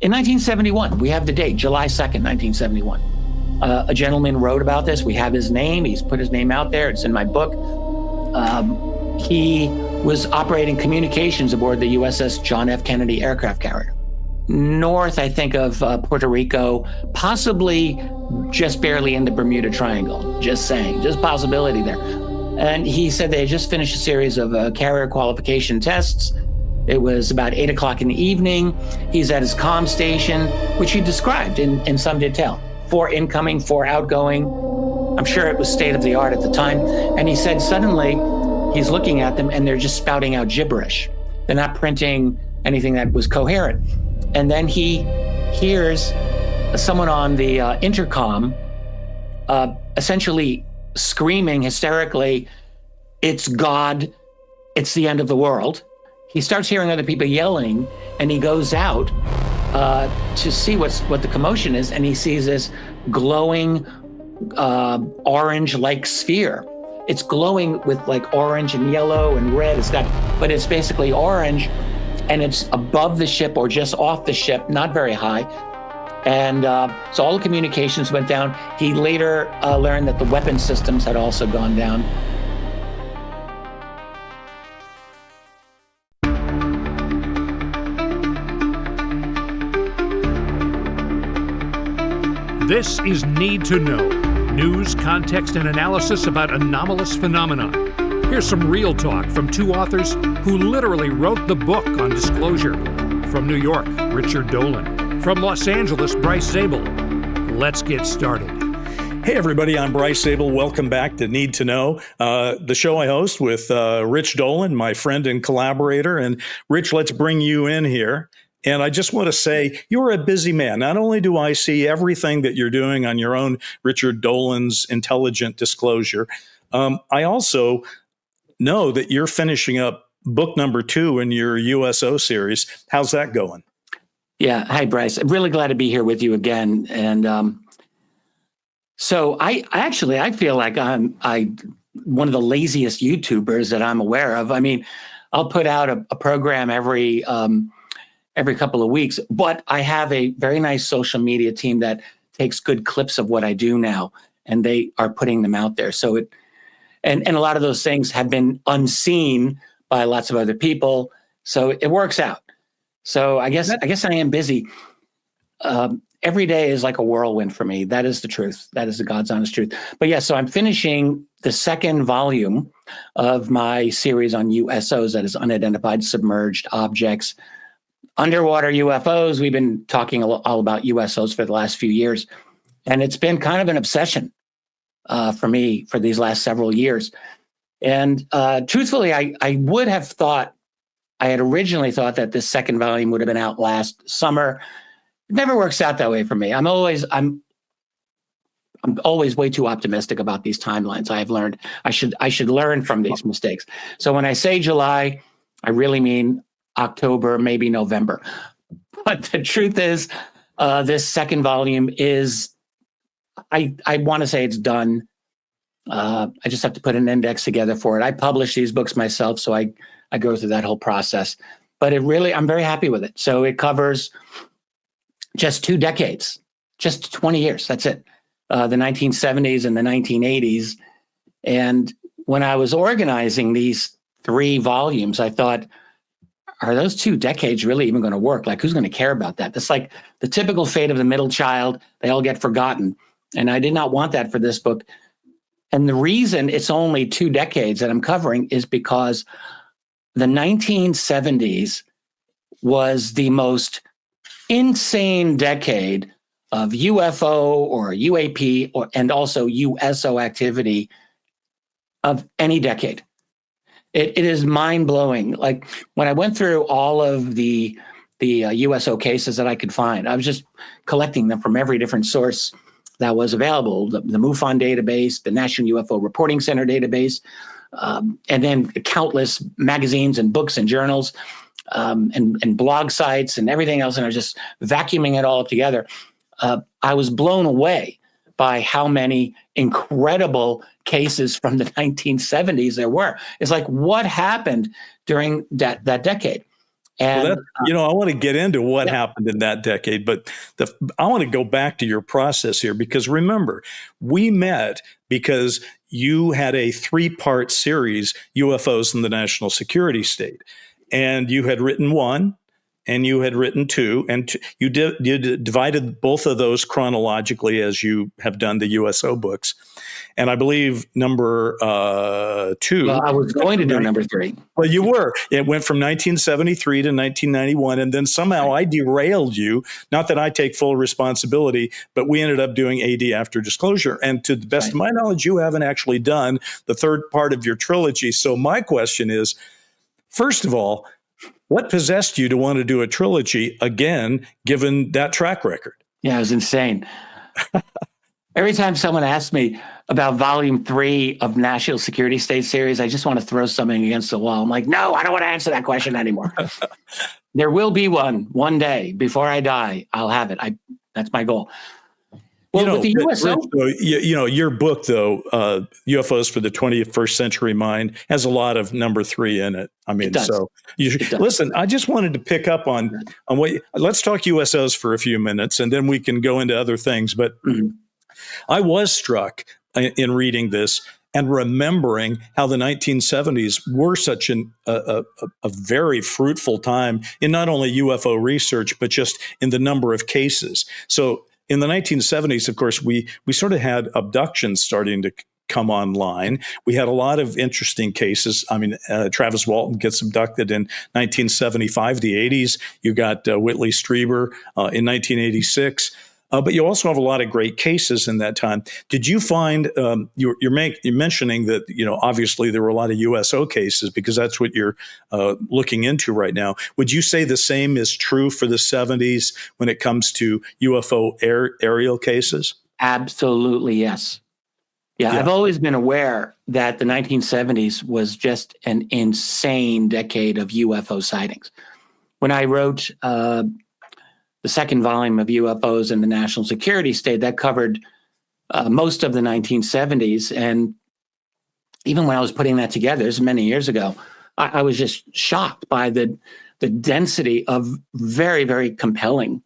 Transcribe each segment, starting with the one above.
In 1971, we have the date, July 2nd, 1971. A gentleman wrote about this. We have his name. He's put his name out there. It's in my book. He was operating communications aboard the USS John F. Kennedy aircraft carrier. North, I think, of Puerto Rico, possibly just barely in the Bermuda Triangle. Just saying, just possibility there. And he said they had just finished a series of carrier qualification tests. It was about 8 o'clock in the evening. He's at his comm station, which he described in some detail. 4 incoming, 4 outgoing. I'm sure it was state of the art at the time. And he said suddenly he's looking at them and they're just spouting out gibberish. They're not printing anything that was coherent. And then he hears someone on the intercom essentially screaming hysterically, "It's God, it's the end of the world." He starts hearing other people yelling, and he goes out to see what the commotion is, and he sees this glowing orange-like sphere. It's glowing with like orange and yellow and red. But it's basically orange, and it's above the ship or just off the ship, not very high. And so all the communications went down. He later learned that the weapon systems had also gone down. This is Need to Know. News, context, and analysis about anomalous phenomena. Here's some real talk from 2 authors who literally wrote the book on disclosure. From New York, Richard Dolan. From Los Angeles, Bryce Zabel. Let's get started. Hey everybody, I'm Bryce Zabel. Welcome back to Need to Know, the show I host with Rich Dolan, my friend and collaborator. And Rich, let's bring you in here. And I just want to say, you're a busy man. Not only do I see everything that you're doing on your own Richard Dolan's Intelligent Disclosure, I also know that you're finishing up book number 2 in your USO series. How's that going? Yeah. Hi, Bryce. I'm really glad to be here with you again. And so I feel like I'm one of the laziest YouTubers that I'm aware of. I mean, I'll put out a program every couple of weeks, but I have a very nice social media team that takes good clips of what I do now, and they are putting them out there. So and a lot of those things have been unseen by lots of other people. So it works out. So I guess I am busy. Every day is like a whirlwind for me. That is the truth. That is the God's honest truth. But yeah, so I'm finishing the 2nd volume of my series on USOs, that is Unidentified Submerged Objects. Underwater UFOs, we've been talking all about USOs for the last few years, and it's been kind of an obsession for me for these last several years. And truthfully, I had originally thought that this 2nd volume would have been out last summer. It never works out that way for me. I'm always way too optimistic about these timelines. I have learned I should learn from these mistakes. So when I say July, I really mean October, maybe November. But the truth is, this 2nd volume is, I want to say it's done. I just have to put an index together for it. I publish these books myself, so I go through that whole process. But I'm very happy with it. So it covers just 2 decades, just 20 years. That's it. The 1970s and the 1980s. And when I was organizing these 3 volumes, I thought, are those 2 decades really even going to work? Like, who's going to care about that? That's like the typical fate of the middle child. They all get forgotten. And I did not want that for this book. And the reason it's only 2 decades that I'm covering is because the 1970s was the most insane decade of UFO or UAP and also USO activity of any decade. It is mind-blowing. Like, when I went through all of the USO cases that I could find, I was just collecting them from every different source that was available, the MUFON database, the National UFO Reporting Center database, and then countless magazines and books and journals and blog sites and everything else. And I was just vacuuming it all up together. I was blown away by how many incredible cases from the 1970s there were. It's like, what happened during that decade? And Well, I want to get into what happened in that decade, but I want to go back to your process here because remember, we met because you had a 3-part series, UFOs in the National Security State, and you had written 1. And you had written 2, and you divided both of those chronologically as you have done the USO books. And I believe number 2. Well, I was going to do number 3. Well, you were. It went from 1973 to 1991, and then somehow I derailed you. Not that I take full responsibility, but we ended up doing AD after disclosure. And to the best of my knowledge, you haven't actually done the 3rd part of your trilogy. So my question is, first of all, what possessed you to want to do a trilogy again, given that track record? Yeah, it was insane. Every time someone asks me about volume 3 of National Security State Series, I just want to throw something against the wall. I'm like, no, I don't want to answer that question anymore. There will be one day before I die. I'll have it. That's my goal. Well, with the USO, your book though, UFOs for the 21st Century Mind, has a lot of number 3 in it. I mean, so you should listen. I just wanted to pick up on what. Let's talk USOs for a few minutes, and then we can go into other things. But I was struck in reading this and remembering how the 1970s were such a very fruitful time in not only UFO research but just in the number of cases. So in the 1970s, of course, we sort of had abductions starting to come online. We had a lot of interesting cases. I mean, Travis Walton gets abducted in 1975, the 80s. You got Whitley Strieber in 1986. But you also have a lot of great cases in that time. Did you find you're mentioning that obviously there were a lot of USO cases because that's what you're looking into right now? Would you say the same is true for the 70s when it comes to UFO aerial cases? Absolutely, yes. Yeah, I've always been aware that the 1970s was just an insane decade of UFO sightings. When I wrote the 2nd volume of UFOs in the National Security State, that covered most of the 1970s. And even when I was putting that together, this is many years ago, I was just shocked by the density of very, very compelling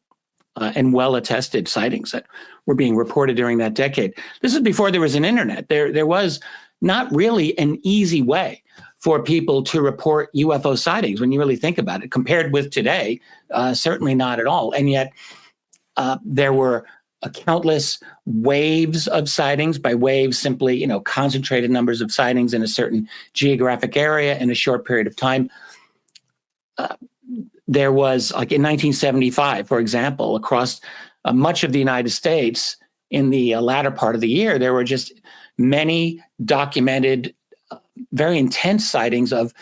and well-attested sightings that were being reported during that decade. This is before there was an internet. There was not really an easy way for people to report UFO sightings when you really think about it. Compared with today, certainly not at all. And yet there were countless waves of sightings. By waves, simply, concentrated numbers of sightings in a certain geographic area in a short period of time. There was, like in 1975, for example, across much of the United States in the latter part of the year, there were just many documented very intense sightings of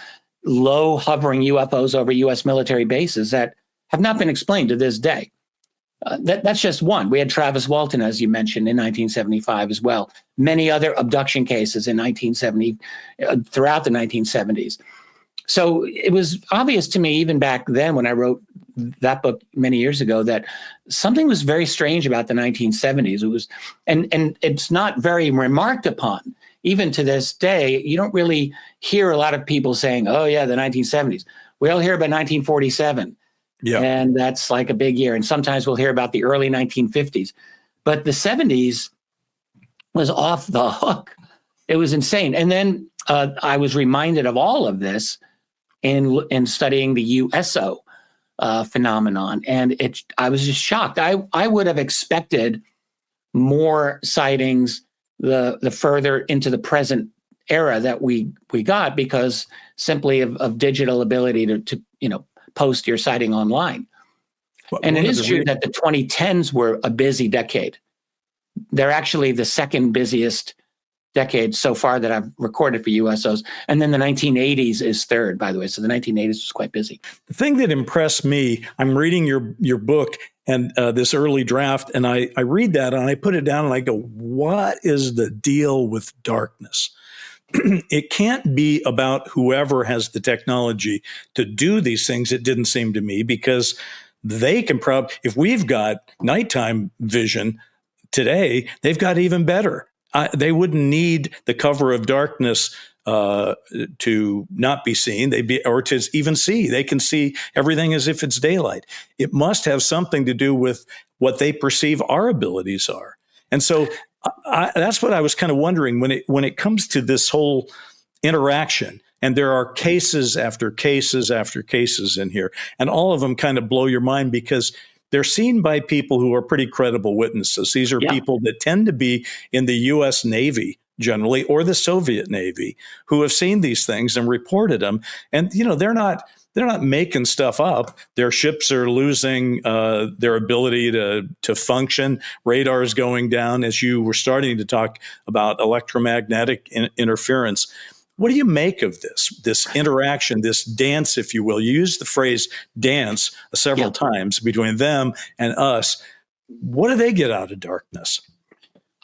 low hovering UFOs over U.S. military bases that have not been explained to this day. That's just one. We had Travis Walton, as you mentioned, in 1975 as well. Many other abduction cases in 1970, throughout the 1970s. So it was obvious to me, even back then when I wrote that book many years ago, that something was very strange about the 1970s. It was, and it's not very remarked upon. Even to this day, you don't really hear a lot of people saying, oh, yeah, the 1970s. We all hear about 1947. Yeah. And that's like a big year. And sometimes we'll hear about the early 1950s. But the 70s was off the hook. It was insane. And then I was reminded of all of this in studying the USO phenomenon. And I was just shocked. I would have expected more sightings the further into the present era that we got, because simply of digital ability to post your sighting online. And it is true that the 2010s were a busy decade. They're actually the 2nd busiest decade so far that I've recorded for USOs. And then the 1980s is 3rd, by the way. So the 1980s was quite busy. The thing that impressed me, I'm reading your book and this early draft, and I read that and I put it down and I go, what is the deal with darkness? It can't be about whoever has the technology to do these things, it didn't seem to me, because they can if we've got nighttime vision today, they've got even better. They wouldn't need the cover of darkness to not be seen, or to even see. They can see everything as if it's daylight. It must have something to do with what they perceive our abilities are. And so that's what I was kind of wondering when it comes to this whole interaction. And there are cases after cases after cases in here, and all of them kind of blow your mind because they're seen by people who are pretty credible witnesses. These are people that tend to be in the U.S. Navy generally, or the Soviet Navy, who have seen these things and reported them. And they're not making stuff up. Their ships are losing their ability to function. Radar is going down, as you were starting to talk about electromagnetic interference. What do you make of this interaction, this dance, if you will? You used the phrase dance several times between them and us. What do they get out of darkness?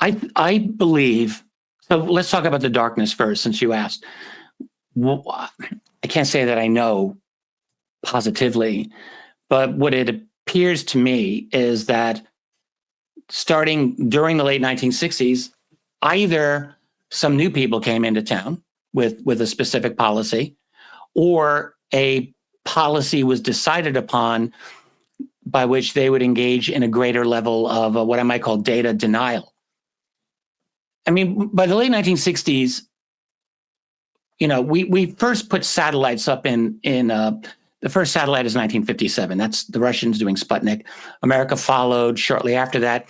I believe, so let's talk about the darkness first, since you asked. Well, I can't say that I know positively, but what it appears to me is that starting during the late 1960s, either some new people came into town with a specific policy, or a policy was decided upon by which they would engage in a greater level of what I might call data denial. I mean, by the late 1960s, we first put satellites up in the first satellite is 1957. That's the Russians doing Sputnik. America followed shortly after that.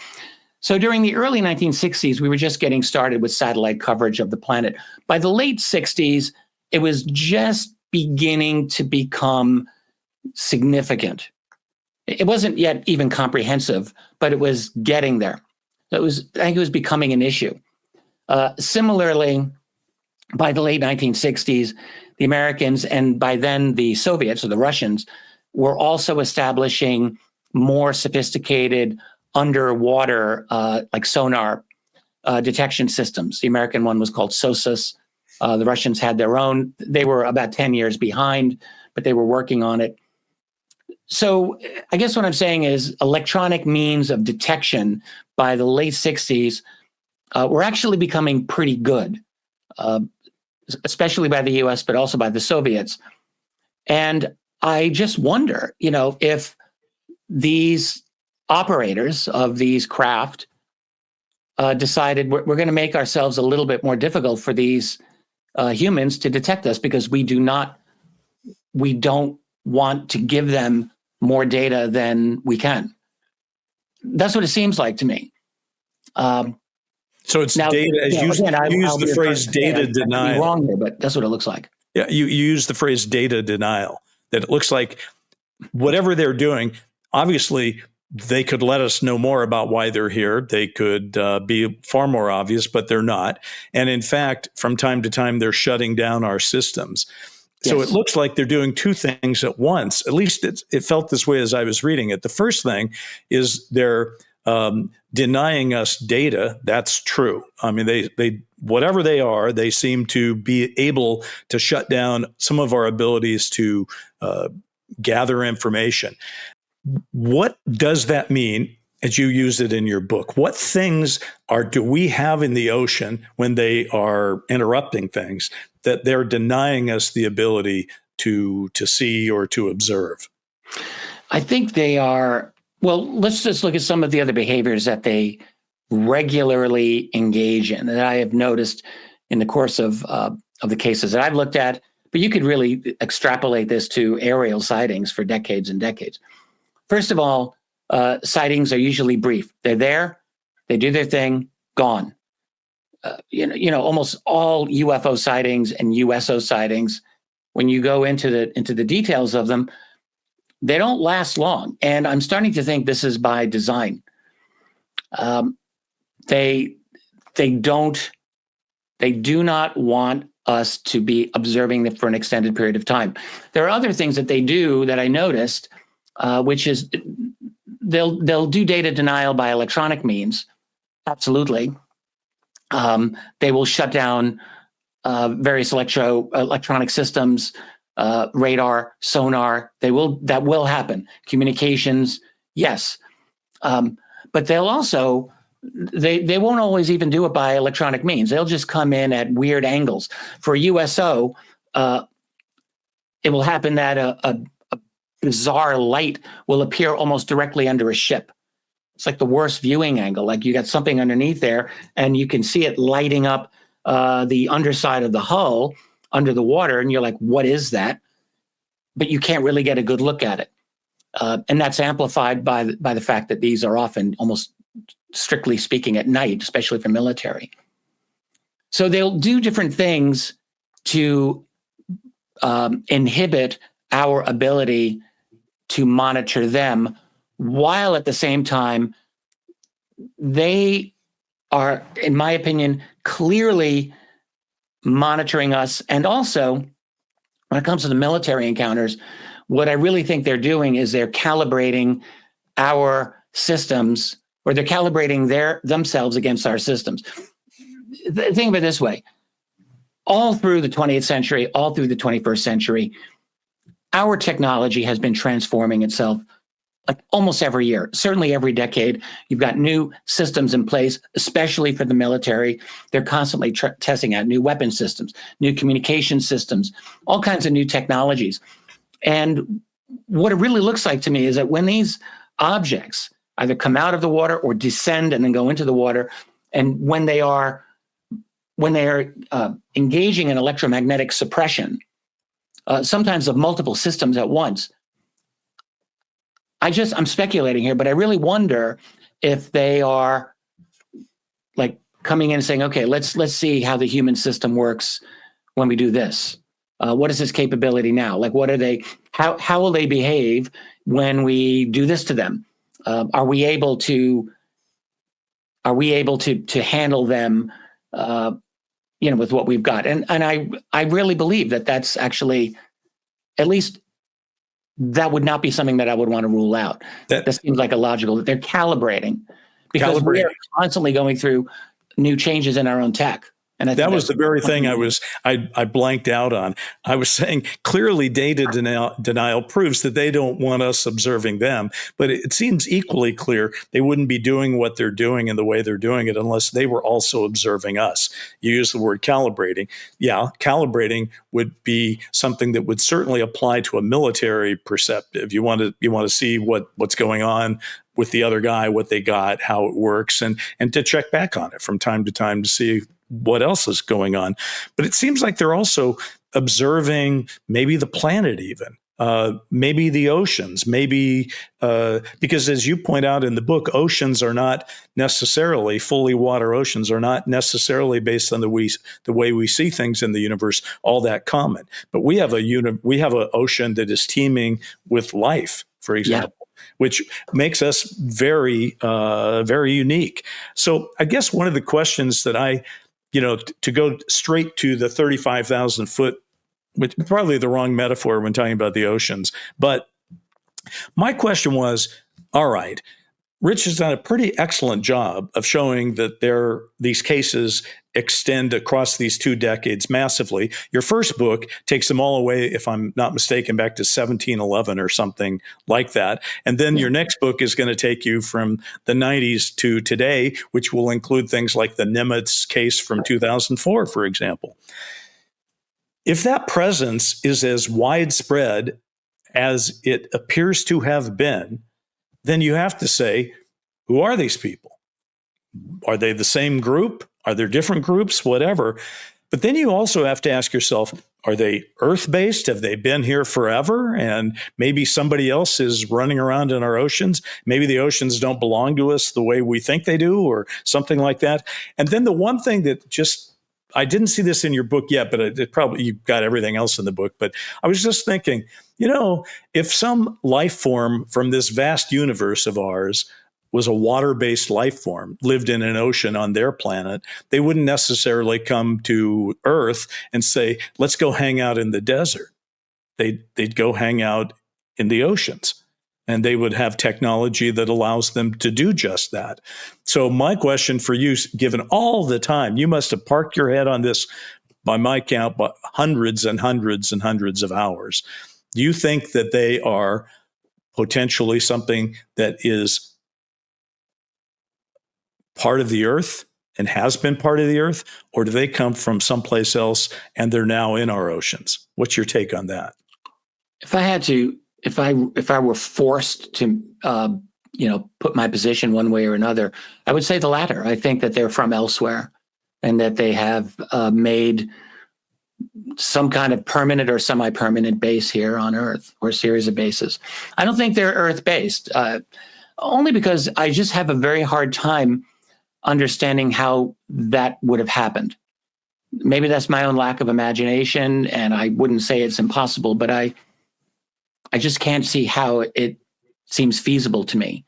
So during the early 1960s, we were just getting started with satellite coverage of the planet. By the late 60s, it was just beginning to become significant. It wasn't yet even comprehensive, but it was getting there. I think it was becoming an issue. Similarly, by the late 1960s, the Americans, and by then the Soviets or the Russians, were also establishing more sophisticated underwater, like sonar detection systems. The American one was called SOSUS. The Russians had their own. They were about 10 years behind, but they were working on it. So I guess what I'm saying is electronic means of detection by the late 60s were actually becoming pretty good, especially by the US, but also by the Soviets. And I just wonder, if these operators of these craft decided we're going to make ourselves a little bit more difficult for these humans to detect us, because we don't want to give them more data than we can. That's what it seems like to me. So it's now, data, as you use the phrase data denial. I could be wrong here, but that's what it looks like. Yeah, you use the phrase data denial, that it looks like whatever they're doing, obviously they could let us know more about why they're here. They could be far more obvious, but they're not. And in fact, from time to time, they're shutting down our systems. So it looks like they're doing two things at once. At least it felt this way as I was reading it. The first thing is they're denying us data. That's true. I mean, they whatever they are, they seem to be able to shut down some of our abilities to gather information. What does that mean, as you use it in your book? What things do we have in the ocean when they are interrupting things that they're denying us the ability to see or to observe? I think they are. Well, let's just look at some of the other behaviors that they regularly engage in that I have noticed in the course of the cases that I've looked at. But you could really extrapolate this to aerial sightings for decades and decades. First of all, sightings are usually brief. They're there, they do their thing, gone. Almost all UFO sightings and USO sightings, when you go into the details of them, they don't last long. And I'm starting to think this is by design. They do not want us to be observing them for an extended period of time. There are other things that they do that I noticed, which is they'll do data denial by electronic means. Absolutely. They will shut down various electronic systems, radar, sonar. That will happen. Communications, yes. But they'll also they won't always even do it by electronic means. They'll just come in at weird angles. For a USO, it will happen that a bizarre light will appear almost directly under a ship. It's like the worst viewing angle. Like you got something underneath there, and you can see it lighting up the underside of the hull under the water, and you're like, what is that? But you can't really get a good look at it. And that's amplified by the fact that these are often, almost strictly speaking, at night, especially for military. So they'll do different things to inhibit our ability to monitor them, while at the same time, they are, in my opinion, clearly monitoring us. And also, when it comes to the military encounters, what I really think they're doing is they're calibrating our systems, or they're calibrating themselves against our systems. Think of it this way. All through the 20th century, all through the 21st century, our technology has been transforming itself like almost every year, certainly every decade. You've got new systems in place, especially for the military. They're constantly testing out new weapon systems, new communication systems, all kinds of new technologies. And what it really looks like to me is that when these objects either come out of the water or descend and then go into the water, and when they are engaging in electromagnetic suppression, sometimes of multiple systems at once, I'm speculating here, but I really wonder if they are like coming in and saying, okay, let's see how the human system works when we do this. What is its capability now? Like, what are they? How will they behave when we do this to them? Are we able to handle them? With what we've got, and I really believe that that's actually, at least, that would not be something that I would want to rule out. That seems like a logical, that they're calibrating, because we are constantly going through new changes in our own tech. And I think that was the very thing I blanked out on. I was saying clearly data denial proves that they don't want us observing them, but it seems equally clear they wouldn't be doing what they're doing in the way they're doing it unless they were also observing us. You use the word calibrating. Yeah, calibrating would be something that would certainly apply to a military perspective. You want to see what's going on with the other guy, what they got, how it works, and to check back on it from time to time to see what else is going on. But it seems like they're also observing maybe the planet even, maybe the oceans, maybe because as you point out in the book, oceans are not necessarily, fully water oceans are not necessarily, based on the way we see things in the universe, all that common. But we have an ocean that is teeming with life, for example. Yeah. Which makes us very, very unique. So I guess one of the questions that to go straight to the 35,000 foot, which is probably the wrong metaphor when talking about the oceans. But my question was, all right, Rich has done a pretty excellent job of showing that these cases extend across these 2 decades massively. Your first book takes them all away, if I'm not mistaken, back to 1711 or something like that. And then your next book is going to take you from the 90s to today, which will include things like the Nimitz case from 2004, for example. If that presence is as widespread as it appears to have been, then you have to say, who are these people? Are they the same group? Are there different groups? Whatever. But then you also have to ask yourself, are they Earth-based? Have they been here forever? And maybe somebody else is running around in our oceans. Maybe the oceans don't belong to us the way we think they do, or something like that. And then the one thing that I didn't see this in your book yet, but it probably, you've got everything else in the book. But I was just thinking, if some life form from this vast universe of ours was a water-based life form, lived in an ocean on their planet, they wouldn't necessarily come to Earth and say, let's go hang out in the desert. They'd go hang out in the oceans, and they would have technology that allows them to do just that. So my question for you, given all the time, you must have parked your head on this, by my count, but hundreds and hundreds and hundreds of hours. Do you think that they are potentially something that is part of the Earth and has been part of the Earth, or do they come from someplace else and they're now in our oceans? What's your take on that? If I had to, if I were forced to, put my position one way or another, I would say the latter. I think that they're from elsewhere, and that they have made some kind of permanent or semi-permanent base here on Earth, or a series of bases. I don't think they're Earth-based, only because I just have a very hard time understanding how that would have happened. Maybe that's my own lack of imagination, and I wouldn't say it's impossible, but I just can't see how it seems feasible to me.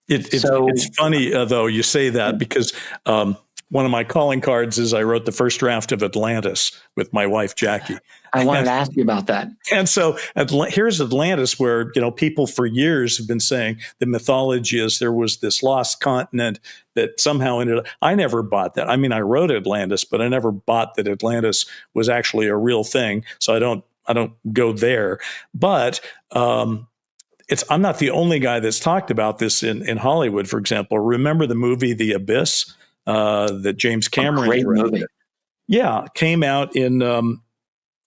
It's funny, though, you say that, because one of my calling cards is I wrote the first draft of Atlantis with my wife, Jackie. I wanted to ask you about that. And so here's Atlantis, where, people for years have been saying the mythology is there was this lost continent that somehow ended up. I never bought that. I mean, I wrote Atlantis, but I never bought that Atlantis was actually a real thing. So I don't go there. But I'm not the only guy that's talked about this in Hollywood, for example. Remember the movie The Abyss that James Cameron Great directed? movie. Yeah, came out in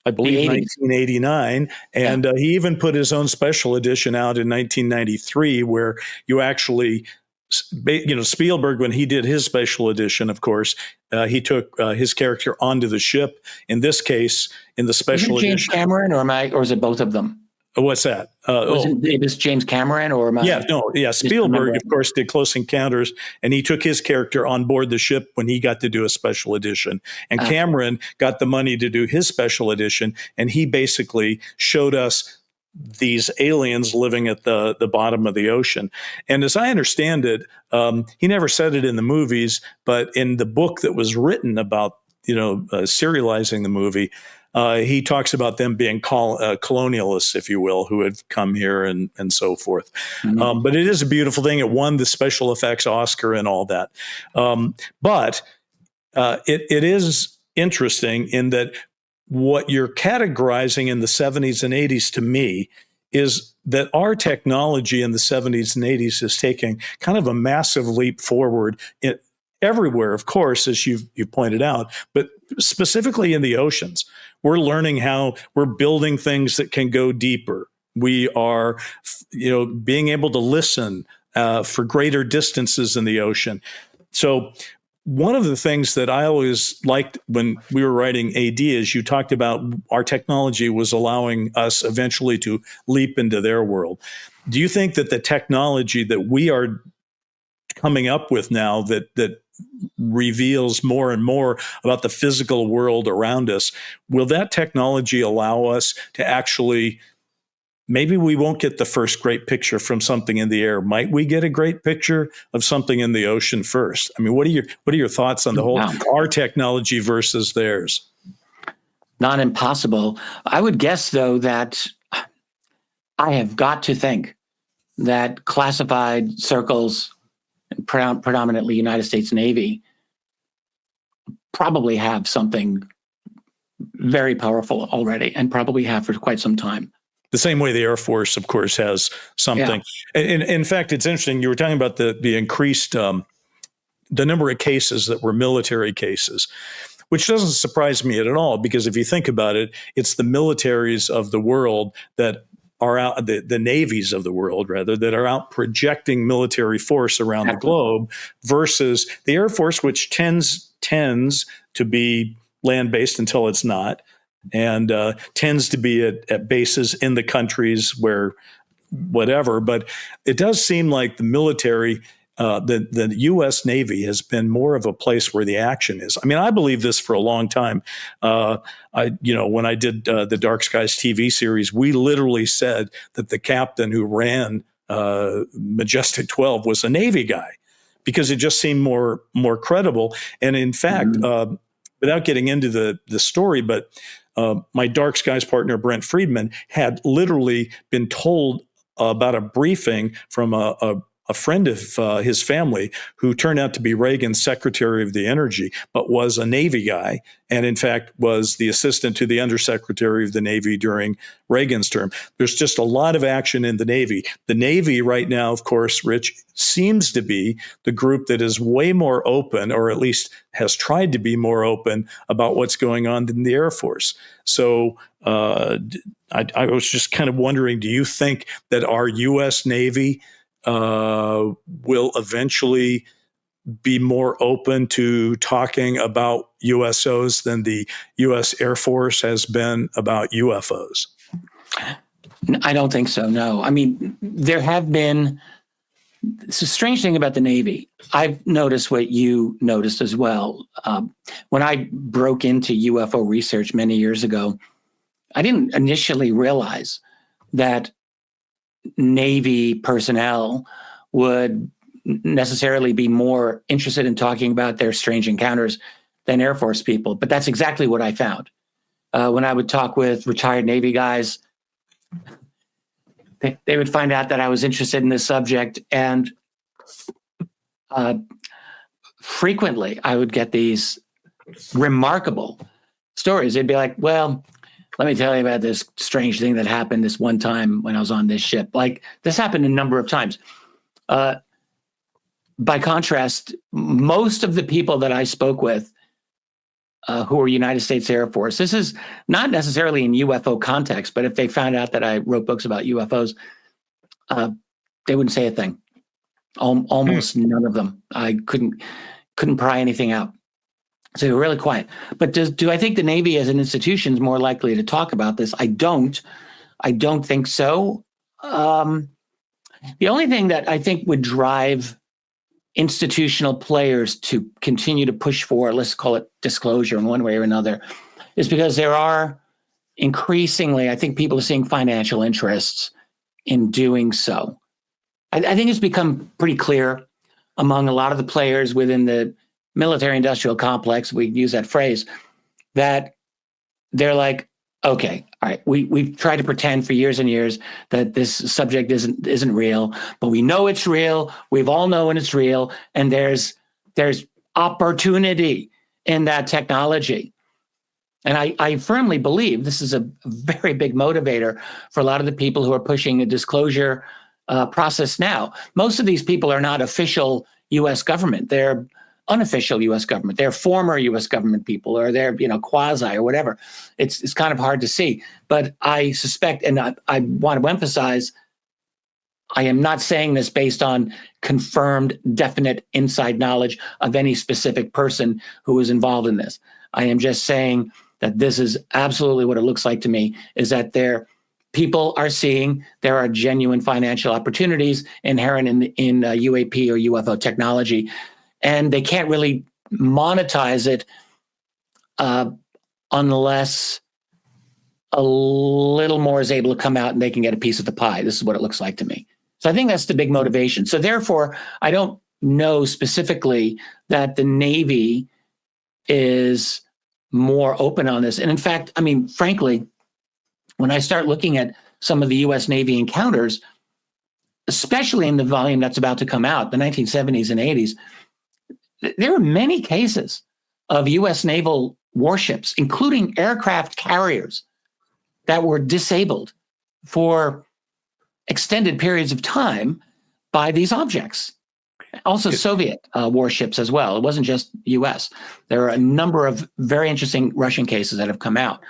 I believe 1989, and he even put his own special edition out in 1993, where you actually, Spielberg, when he did his special edition, of course, he took his character onto the ship. In this case, in the special edition, James Cameron, or is it both of them? What's that? It was James Cameron, or am I? Spielberg, of course, did Close Encounters, and he took his character on board the ship when he got to do a special edition. And Cameron got the money to do his special edition, and he basically showed us these aliens living at the bottom of the ocean. And as I understand it, he never said it in the movies, but in the book that was written about, serializing the movie, he talks about them being colonialists, if you will, who had come here and so forth. Mm-hmm. But it is a beautiful thing. It won the special effects Oscar and all that. But it is interesting in that what you're categorizing in the 70s and 80s to me is that our technology in the 70s and 80s is taking kind of a massive leap forward everywhere, of course, as you've pointed out, but specifically in the oceans. We're learning how we're building things that can go deeper. We are, being able to listen for greater distances in the ocean. So one of the things that I always liked when we were writing AD is you talked about our technology was allowing us eventually to leap into their world. Do you think that the technology that we are coming up with now that reveals more and more about the physical world around us, will that technology allow us to actually, maybe we won't get the first great picture from something in the air. Might we get a great picture of something in the ocean first? I mean, what are your thoughts on the whole, our technology versus theirs? Not impossible. I would guess, though, that I have got to think that classified circles, predominantly United States Navy, probably have something very powerful already, and probably have for quite some time. The same way the Air Force, of course, has something. Yeah. In fact, it's interesting. You were talking about the increased, the number of cases that were military cases, which doesn't surprise me at all, because if you think about it, it's the militaries of the world that are out, the navies of the world, rather, that are out projecting military force around the globe, versus the Air Force, which tends to be land-based until it's not, and tends to be at bases in the countries where whatever. But it does seem like the military, the U.S. Navy has been more of a place where the action is. I mean, I believe this for a long time. When I did the Dark Skies TV series, we literally said that the captain who ran Majestic 12 was a Navy guy, because it just seemed more credible. And in fact, without getting into the story, but my Dark Skies partner, Brent Friedman, had literally been told about a briefing from a a friend of his family who turned out to be Reagan's Secretary of the Energy, but was a Navy guy, and in fact was the assistant to the Undersecretary of the Navy during Reagan's term. There's just a lot of action in the Navy. The Navy right now, of course, Rich, seems to be the group that is way more open, or at least has tried to be more open about what's going on in the Air Force. So I was just kind of wondering, do you think that our U.S. Navy will eventually be more open to talking about USOs than the U.S. Air Force has been about UFOs? I don't think so, no. I mean, there have been, it's a strange thing about the Navy. I've noticed what you noticed as well. When I broke into UFO research many years ago, I didn't initially realize that Navy personnel would necessarily be more interested in talking about their strange encounters than Air Force people. But that's exactly what I found. When I would talk with retired Navy guys, they would find out that I was interested in this subject. And frequently I would get these remarkable stories. They'd be like, well, let me tell you about this strange thing that happened this one time when I was on this ship. Like, this happened a number of times. By contrast, most of the people that I spoke with who were United States Air Force, this is not necessarily in UFO context, but if they found out that I wrote books about UFOs, they wouldn't say a thing. Almost none of them. I couldn't pry anything out. So they were really quiet. But do I think the Navy as an institution is more likely to talk about this? I don't think so. The only thing that I think would drive institutional players to continue to push for, let's call it disclosure in one way or another, is because there are increasingly, I think people are seeing financial interests in doing so. I think it's become pretty clear among a lot of the players within the military industrial complex, we use that phrase, that they're like, okay, all right, we've tried to pretend for years and years that this subject isn't real, but we know it's real. We've all known it's real, and there's opportunity in that technology. And I firmly believe this is a very big motivator for a lot of the people who are pushing a disclosure process now. Most of these people are not official U.S. government. They're unofficial U.S. government. They're former U.S. government people, or they're quasi or whatever. It's kind of hard to see. But I suspect, and I want to emphasize, I am not saying this based on confirmed, definite inside knowledge of any specific person who is involved in this. I am just saying that this is absolutely what it looks like to me, is that people are seeing there are genuine financial opportunities inherent in UAP or UFO technology, and they can't really monetize it unless a little more is able to come out and they can get a piece of the pie. This is what it looks like to me. So I think that's the big motivation. So therefore, I don't know specifically that the Navy is more open on this. And in fact, I mean, frankly, when I start looking at some of the U.S. Navy encounters, especially in the volume that's about to come out, the 1970s and 80s, there are many cases of U.S. naval warships, including aircraft carriers, that were disabled for extended periods of time by these objects. Also Soviet warships as well. It wasn't just U.S. There are a number of very interesting Russian cases that have come out.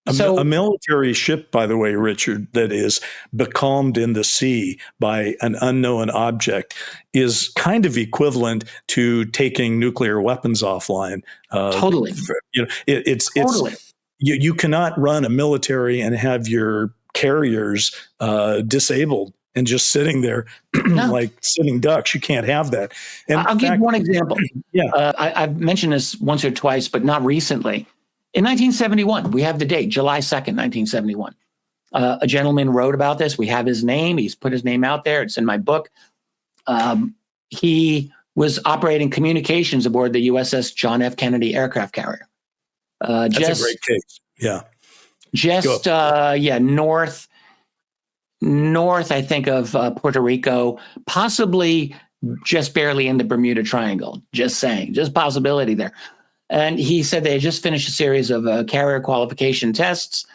A military ship, by the way, Richard, that is becalmed in the sea by an unknown object is kind of equivalent to taking nuclear weapons offline. Totally. Totally. You cannot run a military and have your carriers disabled and just sitting there like sitting ducks. You can't have that. And I'll give one example. Yeah, I've mentioned this once or twice, but not recently. In 1971, we have the date, July 2nd, 1971. A gentleman wrote about this. We have his name. He's put his name out there. It's in my book. He was operating communications aboard the USS John F. Kennedy aircraft carrier. That's a great case. Yeah. North north, I think, of Puerto Rico, possibly just barely in the Bermuda Triangle. Just saying, just possibility there. And he said they had just finished a series of carrier qualification tests.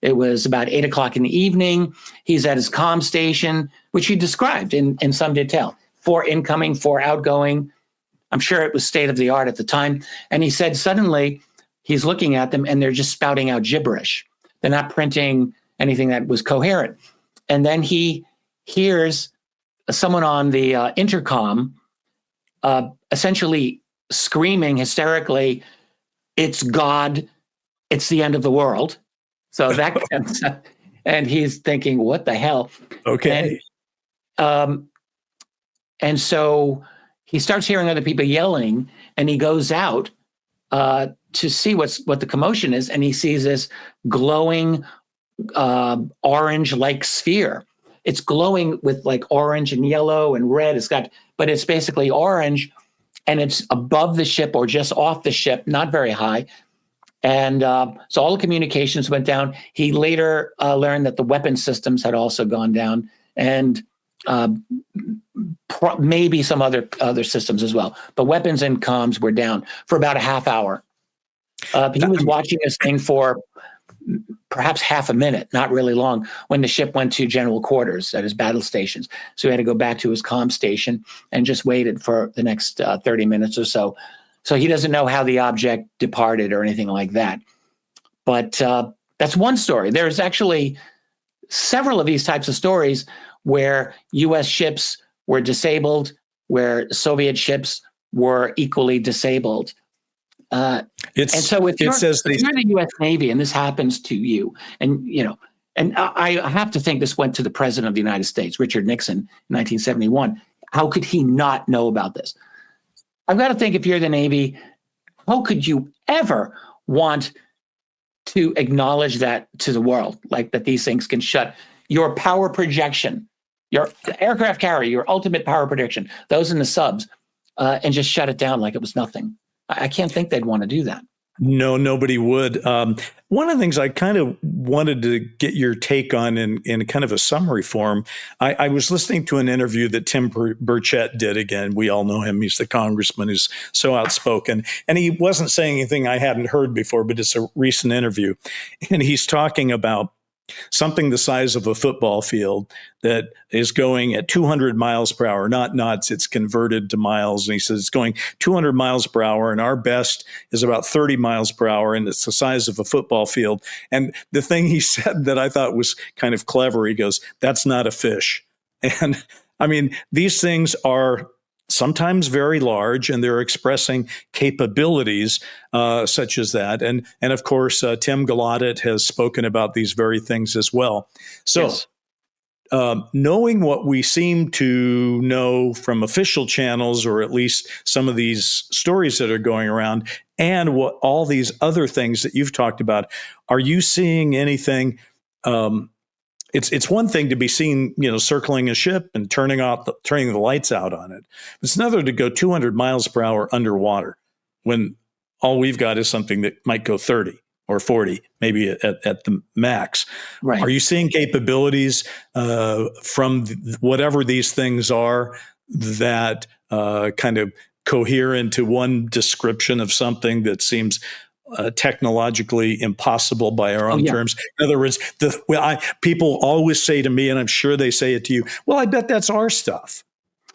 It was about 8:00 in the evening. He's at his comm station, which he described in some detail. 4 incoming, 4 outgoing. I'm sure it was state of the art at the time. And he said suddenly he's looking at them and they're just spouting out gibberish. They're not printing anything that was coherent. And then he hears someone on the intercom essentially screaming hysterically, "It's God, it's the end of the world." So that comes up, and he's thinking, what the hell? Okay. And so he starts hearing other people yelling, and he goes out to see what the commotion is, and he sees this glowing orange-like sphere. It's glowing with like orange and yellow and red. But it's basically orange, and it's above the ship or just off the ship, not very high. And so all the communications went down. He later learned that the weapon systems had also gone down, and maybe some other systems as well. But weapons and comms were down for about a half hour. He was watching this thing for perhaps half a minute, not really long, when the ship went to general quarters at his battle stations. So he had to go back to his comm station and just waited for the next 30 minutes or so. So he doesn't know how the object departed or anything like that. But that's one story. There's actually several of these types of stories where U.S. ships were disabled, where Soviet ships were equally disabled. And so if you're the U.S. Navy and this happens to you, and I have to think this went to the President of the United States, Richard Nixon, in 1971. How could he not know about this? I've got to think, if you're the Navy, how could you ever want to acknowledge that to the world, like that these things can shut your power projection, your aircraft carrier, your ultimate power projection, those in the subs, and just shut it down like it was nothing? I can't think they'd want to do that. No, nobody would. One of the things I kind of wanted to get your take on in kind of a summary form, I was listening to an interview that Tim Burchett did. Again, we all know him. He's the congressman who's so outspoken. And he wasn't saying anything I hadn't heard before, but it's a recent interview. And he's talking about something the size of a football field that is going at 200 miles per hour, not knots, it's converted to miles. And he says it's going 200 miles per hour, and our best is about 30 miles per hour, and it's the size of a football field. And the thing he said that I thought was kind of clever, he goes, "That's not a fish." And I mean, these things are sometimes very large, and they're expressing capabilities such as that. And of course, Tim Gallaudet has spoken about these very things as well. So yes. Knowing what we seem to know from official channels, or at least some of these stories that are going around, and what all these other things that you've talked about, are you seeing anything? It's one thing to be seen, circling a ship and turning the lights out on it. It's another to go 200 miles per hour underwater when all we've got is something that might go 30 or 40, maybe at the max. Right. Are you seeing capabilities from whatever these things are that kind of cohere into one description of something that seems technologically impossible by our own terms? In other words, people always say to me, and I'm sure they say it to you, "Well, I bet that's our stuff."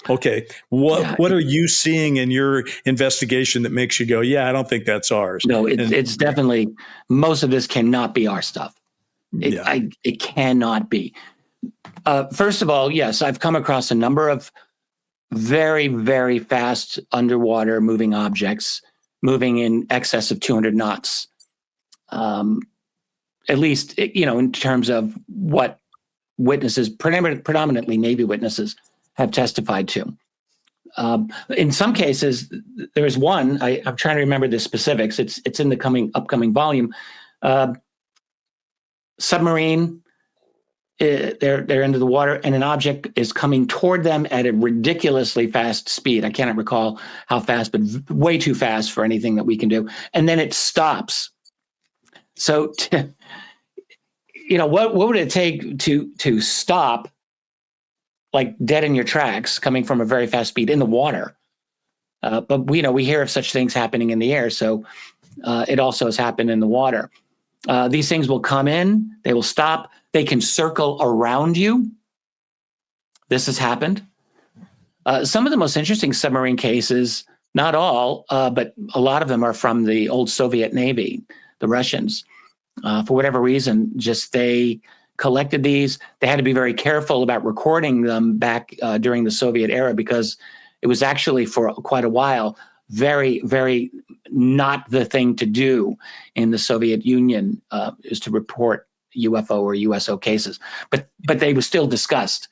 Okay, what are you seeing in your investigation that makes you go, "Yeah, I don't think that's ours"? No, it's definitely, most of this cannot be our stuff. It cannot be. First of all, yes, I've come across a number of very, very fast underwater moving objects, moving in excess of 200 knots, at least, in terms of what witnesses, predominantly Navy witnesses, have testified to. In some cases, there is one, I'm trying to remember the specifics, it's in the upcoming volume. Submarine, they're into the water, and an object is coming toward them at a ridiculously fast speed. I cannot recall how fast, but way too fast for anything that we can do. And then it stops. So what would it take to stop, like dead in your tracks, coming from a very fast speed in the water? But we hear of such things happening in the air, so it also has happened in the water. These things will come in, they will stop, they can circle around you. This has happened. Some of the most interesting submarine cases, not all, but a lot of them are from the old Soviet Navy, the Russians. For whatever reason, they collected these. They had to be very careful about recording them back during the Soviet era, because it was actually for quite a while very, very not the thing to do in the Soviet Union, is to report UFO or USO cases. But they were still discussed.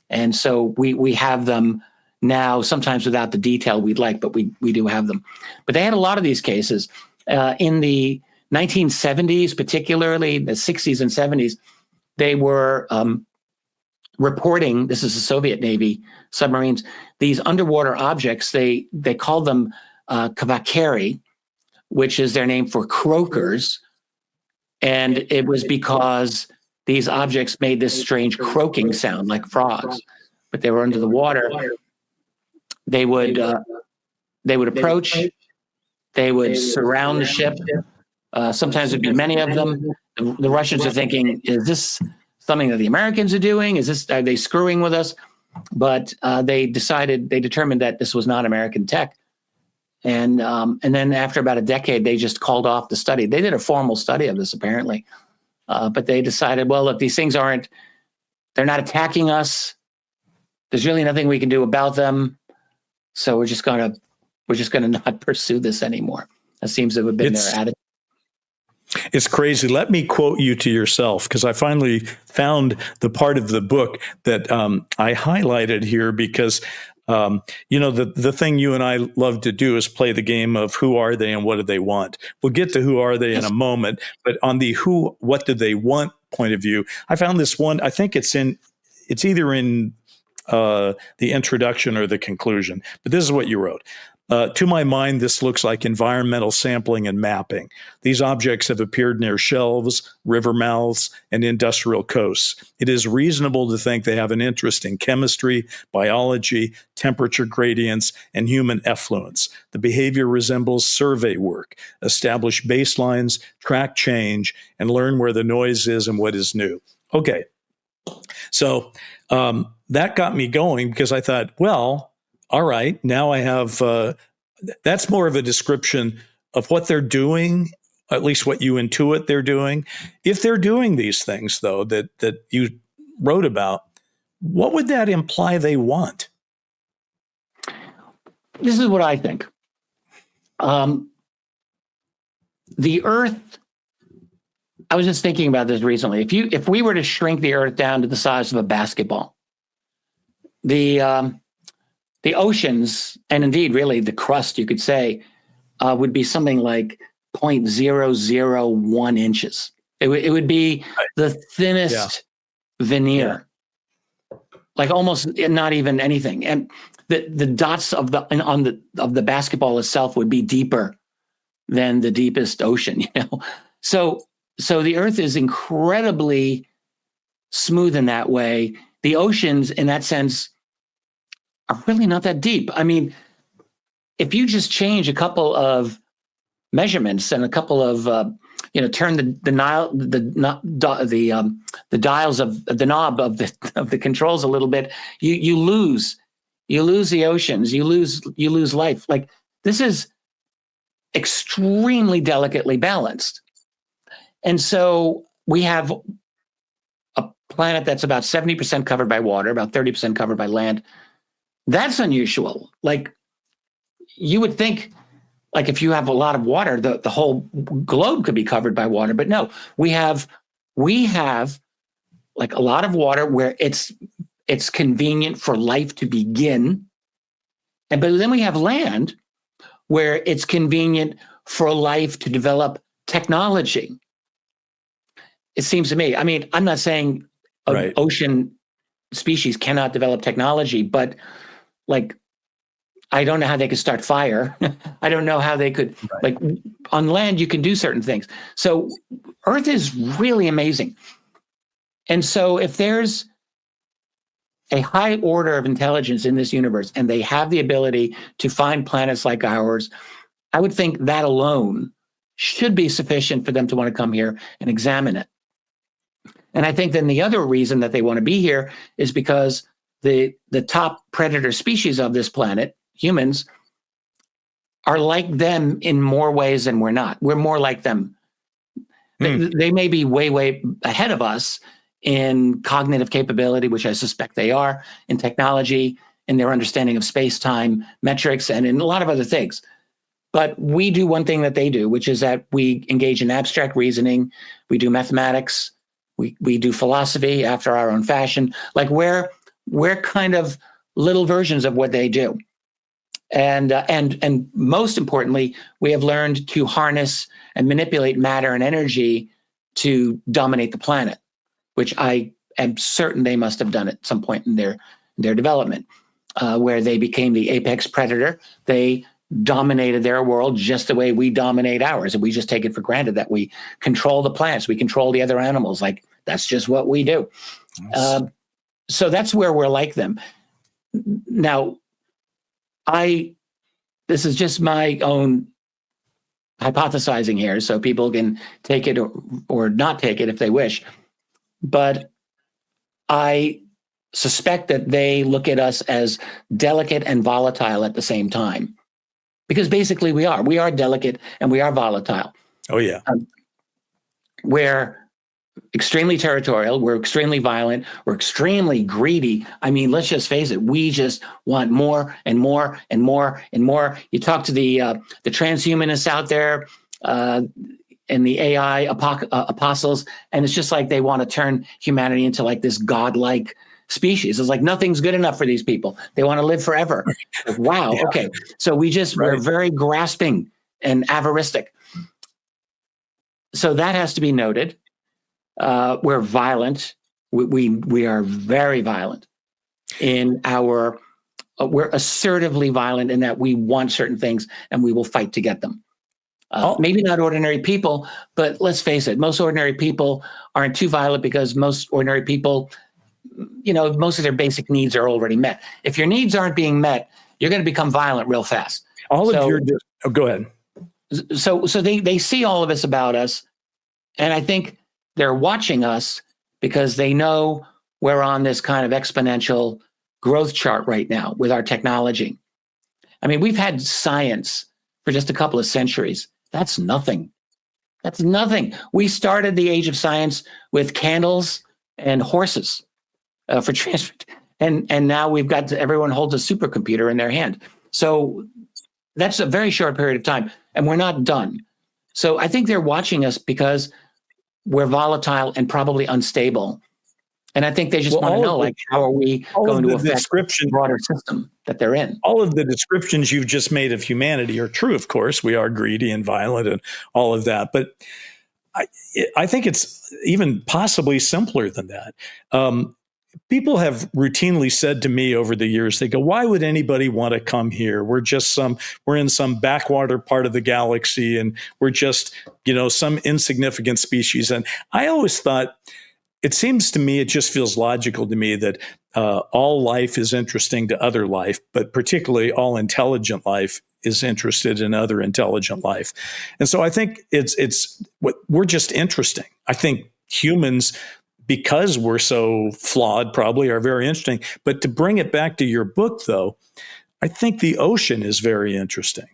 And so we have them now, sometimes without the detail we'd like, but we do have them. But they had a lot of these cases. In the 1970s, particularly the 60s and 70s, they were reporting, this is the Soviet Navy submarines, these underwater objects. They called them kavakari, which is their name for croakers. And it was because these objects made this strange croaking sound like frogs, but they were under the water. They would approach, they would surround the ship. Sometimes it'd be many of them. The Russians are thinking, is this something that the Americans are doing? Are they screwing with us? But they determined that this was not American tech. And then after about a decade, they just called off the study. They did a formal study of this, apparently. But they decided, well, look, these things they're not attacking us. There's really nothing we can do about them. So we're just gonna not pursue this anymore. That seems to have been their attitude. It's crazy. Let me quote you to yourself, because I finally found the part of the book that I highlighted here, because the thing you and I love to do is play the game of who are they and what do they want. We'll get to who are they in a moment, but on the what do they want point of view, I found this one. I think it's either in the introduction or the conclusion, but this is what you wrote. To my mind, this looks like environmental sampling and mapping. These objects have appeared near shelves, river mouths, and industrial coasts. It is reasonable to think they have an interest in chemistry, biology, temperature gradients, and human effluence. The behavior resembles survey work. Establish baselines, track change, and learn where the noise is and what is new. Okay, so that got me going, because I thought, well, all right, now I have, that's more of a description of what they're doing, at least what you intuit they're doing. If they're doing these things, though, that you wrote about, what would that imply they want? This is what I think. The Earth, I was just thinking about this recently. If we were to shrink the Earth down to the size of a basketball, the oceans, and indeed really the crust, you could say, would be something like 0.001 inches. It would be the thinnest veneer, like almost not even anything. And the dots of the basketball itself would be deeper than the deepest ocean. So the Earth is incredibly smooth in that way. The oceans, in that sense, are really not that deep. I mean, if you just change a couple of measurements and a couple of, turn the dials of the knob of the controls a little bit, you lose the oceans, you lose life. Like, this is extremely delicately balanced. And so we have a planet that's about 70% covered by water, about 30% covered by land. That's unusual. Like, you would think, like, if you have a lot of water, the whole globe could be covered by water. But no, we have like a lot of water where it's convenient for life to begin. But then we have land where it's convenient for life to develop technology. It seems to me. I mean, I'm not saying an ocean species cannot develop technology, but like, I don't know how they could start fire. I don't know how they could, like, on land, you can do certain things. So Earth is really amazing. And so if there's a high order of intelligence in this universe and they have the ability to find planets like ours, I would think that alone should be sufficient for them to want to come here and examine it. And I think then the other reason that they want to be here is because the top predator species of this planet, humans, are like them in more ways than we're not. We're more like them. They may be way, way ahead of us in cognitive capability, which I suspect they are, in technology, in their understanding of space-time metrics, and in a lot of other things. But we do one thing that they do, which is that we engage in abstract reasoning. We do mathematics. We do philosophy after our own fashion. Like we're kind of little versions of what they do. And most importantly, we have learned to harness and manipulate matter and energy to dominate the planet, which I am certain they must have done at some point in their development, where they became the apex predator. They dominated their world just the way we dominate ours, and we just take it for granted that we control the plants, we control the other animals. Like that's just what we do. Yes. So that's where we're like them. Now, this is just my own hypothesizing here, so people can take it or not take it if they wish. But I suspect that they look at us as delicate and volatile at the same time. Because basically we are. We are delicate and we are volatile. Oh, yeah. We're extremely territorial. We're extremely violent. We're extremely greedy. I mean, let's just face it. We just want more and more and more and more. You talk to the transhumanists out there and the AI apostles, and it's just like they want to turn humanity into like this godlike species. It's like nothing's good enough for these people. They want to live forever. Like, wow. Yeah. Okay. So we're very grasping and avaristic. So that has to be noted. We're violent. We are very violent in our, we're assertively violent in that we want certain things and we will fight to get them. Maybe not ordinary people, but let's face it, most ordinary people aren't too violent because most ordinary people, most of their basic needs are already met. If your needs aren't being met, you're going to become violent real fast. Go ahead. So they see all of this about us, and I think they're watching us because they know we're on this kind of exponential growth chart right now with our technology. I mean, we've had science for just a couple of centuries. That's nothing. That's nothing. We started the age of science with candles and horses for transport. And now we've got everyone holds a supercomputer in their hand. So that's a very short period of time, and we're not done. So I think they're watching us because we're volatile and probably unstable. And I think they just want to know, like, how are we going to affect the broader system that they're in? All of the descriptions you've just made of humanity are true, of course. We are greedy and violent and all of that. But I think it's even possibly simpler than that. People have routinely said to me over the years, they go, why would anybody want to come here? We're in some backwater part of the galaxy, and we're just, some insignificant species. And I always thought, it seems to me, it just feels logical to me that all life is interesting to other life, but particularly all intelligent life is interested in other intelligent life. And so I think we're just interesting. I think humans, because we're so flawed, probably are very interesting. But to bring it back to your book, though, I think the ocean is very interesting.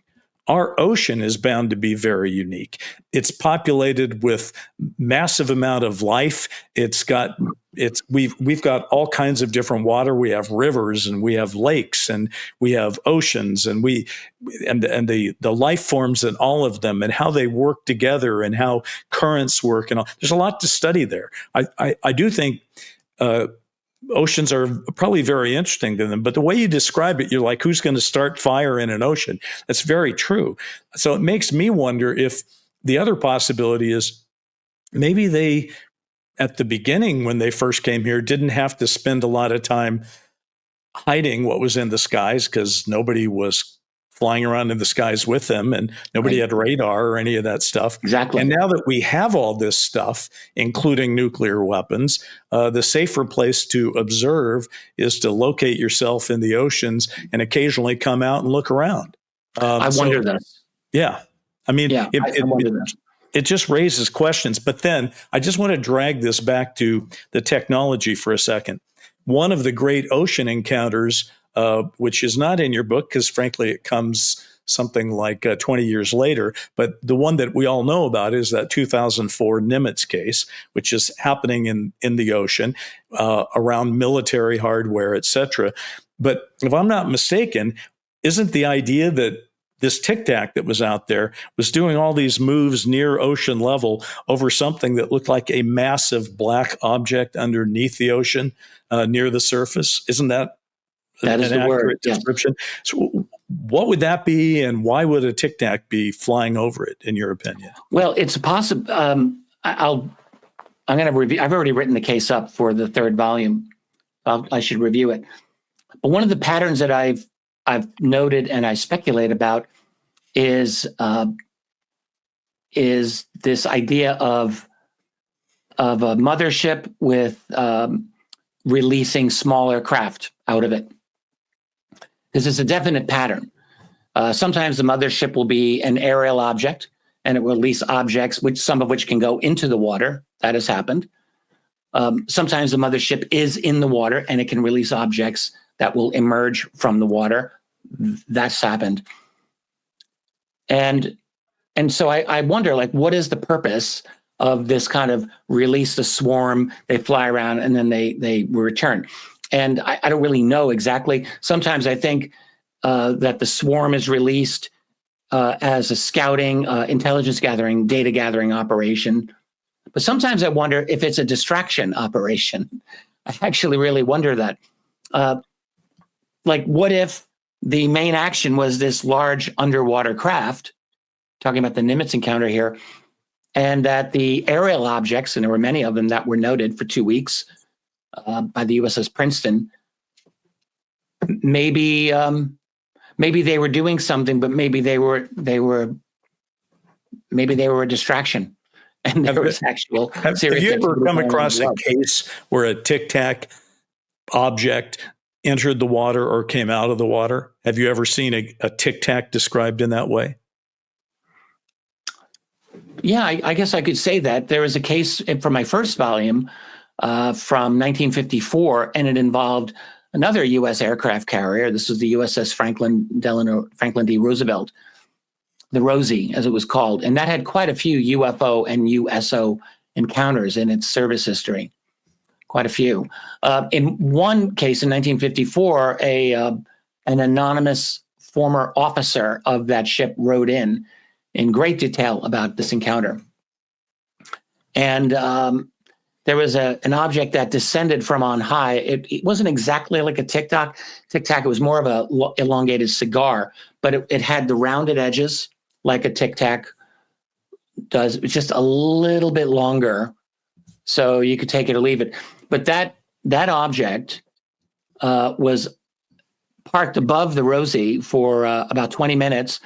Our ocean is bound to be very unique. It's populated with massive amount of life. We've got all kinds of different water. We have rivers and we have lakes and we have oceans and the life forms in all of them and how they work together and how currents work and all. There's a lot to study there. I do think oceans are probably very interesting to them, but the way you describe it, you're like, who's going to start fire in an ocean? That's very true. So it makes me wonder if the other possibility is maybe they, at the beginning when they first came here, didn't have to spend a lot of time hiding what was in the skies because nobody was flying around in the skies with them, and nobody had radar or any of that stuff. Exactly. And now that we have all this stuff, including nuclear weapons, the safer place to observe is to locate yourself in the oceans and occasionally come out and look around. I wonder this. Yeah. I mean, I wonder this. It just raises questions. But then I just want to drag this back to the technology for a second. One of the great ocean encounters, which is not in your book because frankly it comes something like 20 years later, but the one that we all know about is that 2004 Nimitz case, which is happening in the ocean around military hardware, et cetera. But if I'm not mistaken, isn't the idea that this Tic Tac that was out there was doing all these moves near ocean level over something that looked like a massive black object underneath the ocean near the surface? Isn't that an accurate description? Yes. So what would that be, and why would a Tic Tac be flying over it, in your opinion? Well, it's possible. I'm going to review. I've already written the case up for the third volume. I should review it. But one of the patterns that I've noted and I speculate about is this idea of a mothership with releasing smaller craft out of it. This is a definite pattern. Sometimes the mothership will be an aerial object, and it will release objects, some of which can go into the water. That has happened. Sometimes the mothership is in the water, and it can release objects that will emerge from the water. That's happened. And so I wonder, like, what is the purpose of this kind of release the swarm? They fly around and then they return. And I don't really know exactly. Sometimes I think that the swarm is released as a scouting, intelligence gathering, data gathering operation. But sometimes I wonder if it's a distraction operation. I actually really wonder that. Like, what if the main action was this large underwater craft, talking about the Nimitz encounter here, and that the aerial objects, and there were many of them that were noted for 2 weeks by the USS Princeton, maybe they were doing something, but maybe they were a distraction, and there was actual have serious. Have you ever come across a case where a Tic Tac object entered the water or came out of the water? Have you ever seen a Tic Tac described in that way? Yeah, I guess I could say that. There was a case from my first volume from 1954, and it involved another U.S. aircraft carrier. This was the USS Franklin D. Roosevelt, the Rosie, as it was called. And that had quite a few UFO and USO encounters in its service history. Quite a few. In one case in 1954, an anonymous former officer of that ship wrote in great detail about this encounter. And there was an object that descended from on high. It wasn't exactly like a Tic Tac. It was more of a elongated cigar, but it had the rounded edges like a Tic Tac does. It's just a little bit longer, so you could take it or leave it. But that object was parked above the Rosie for about 20 minutes.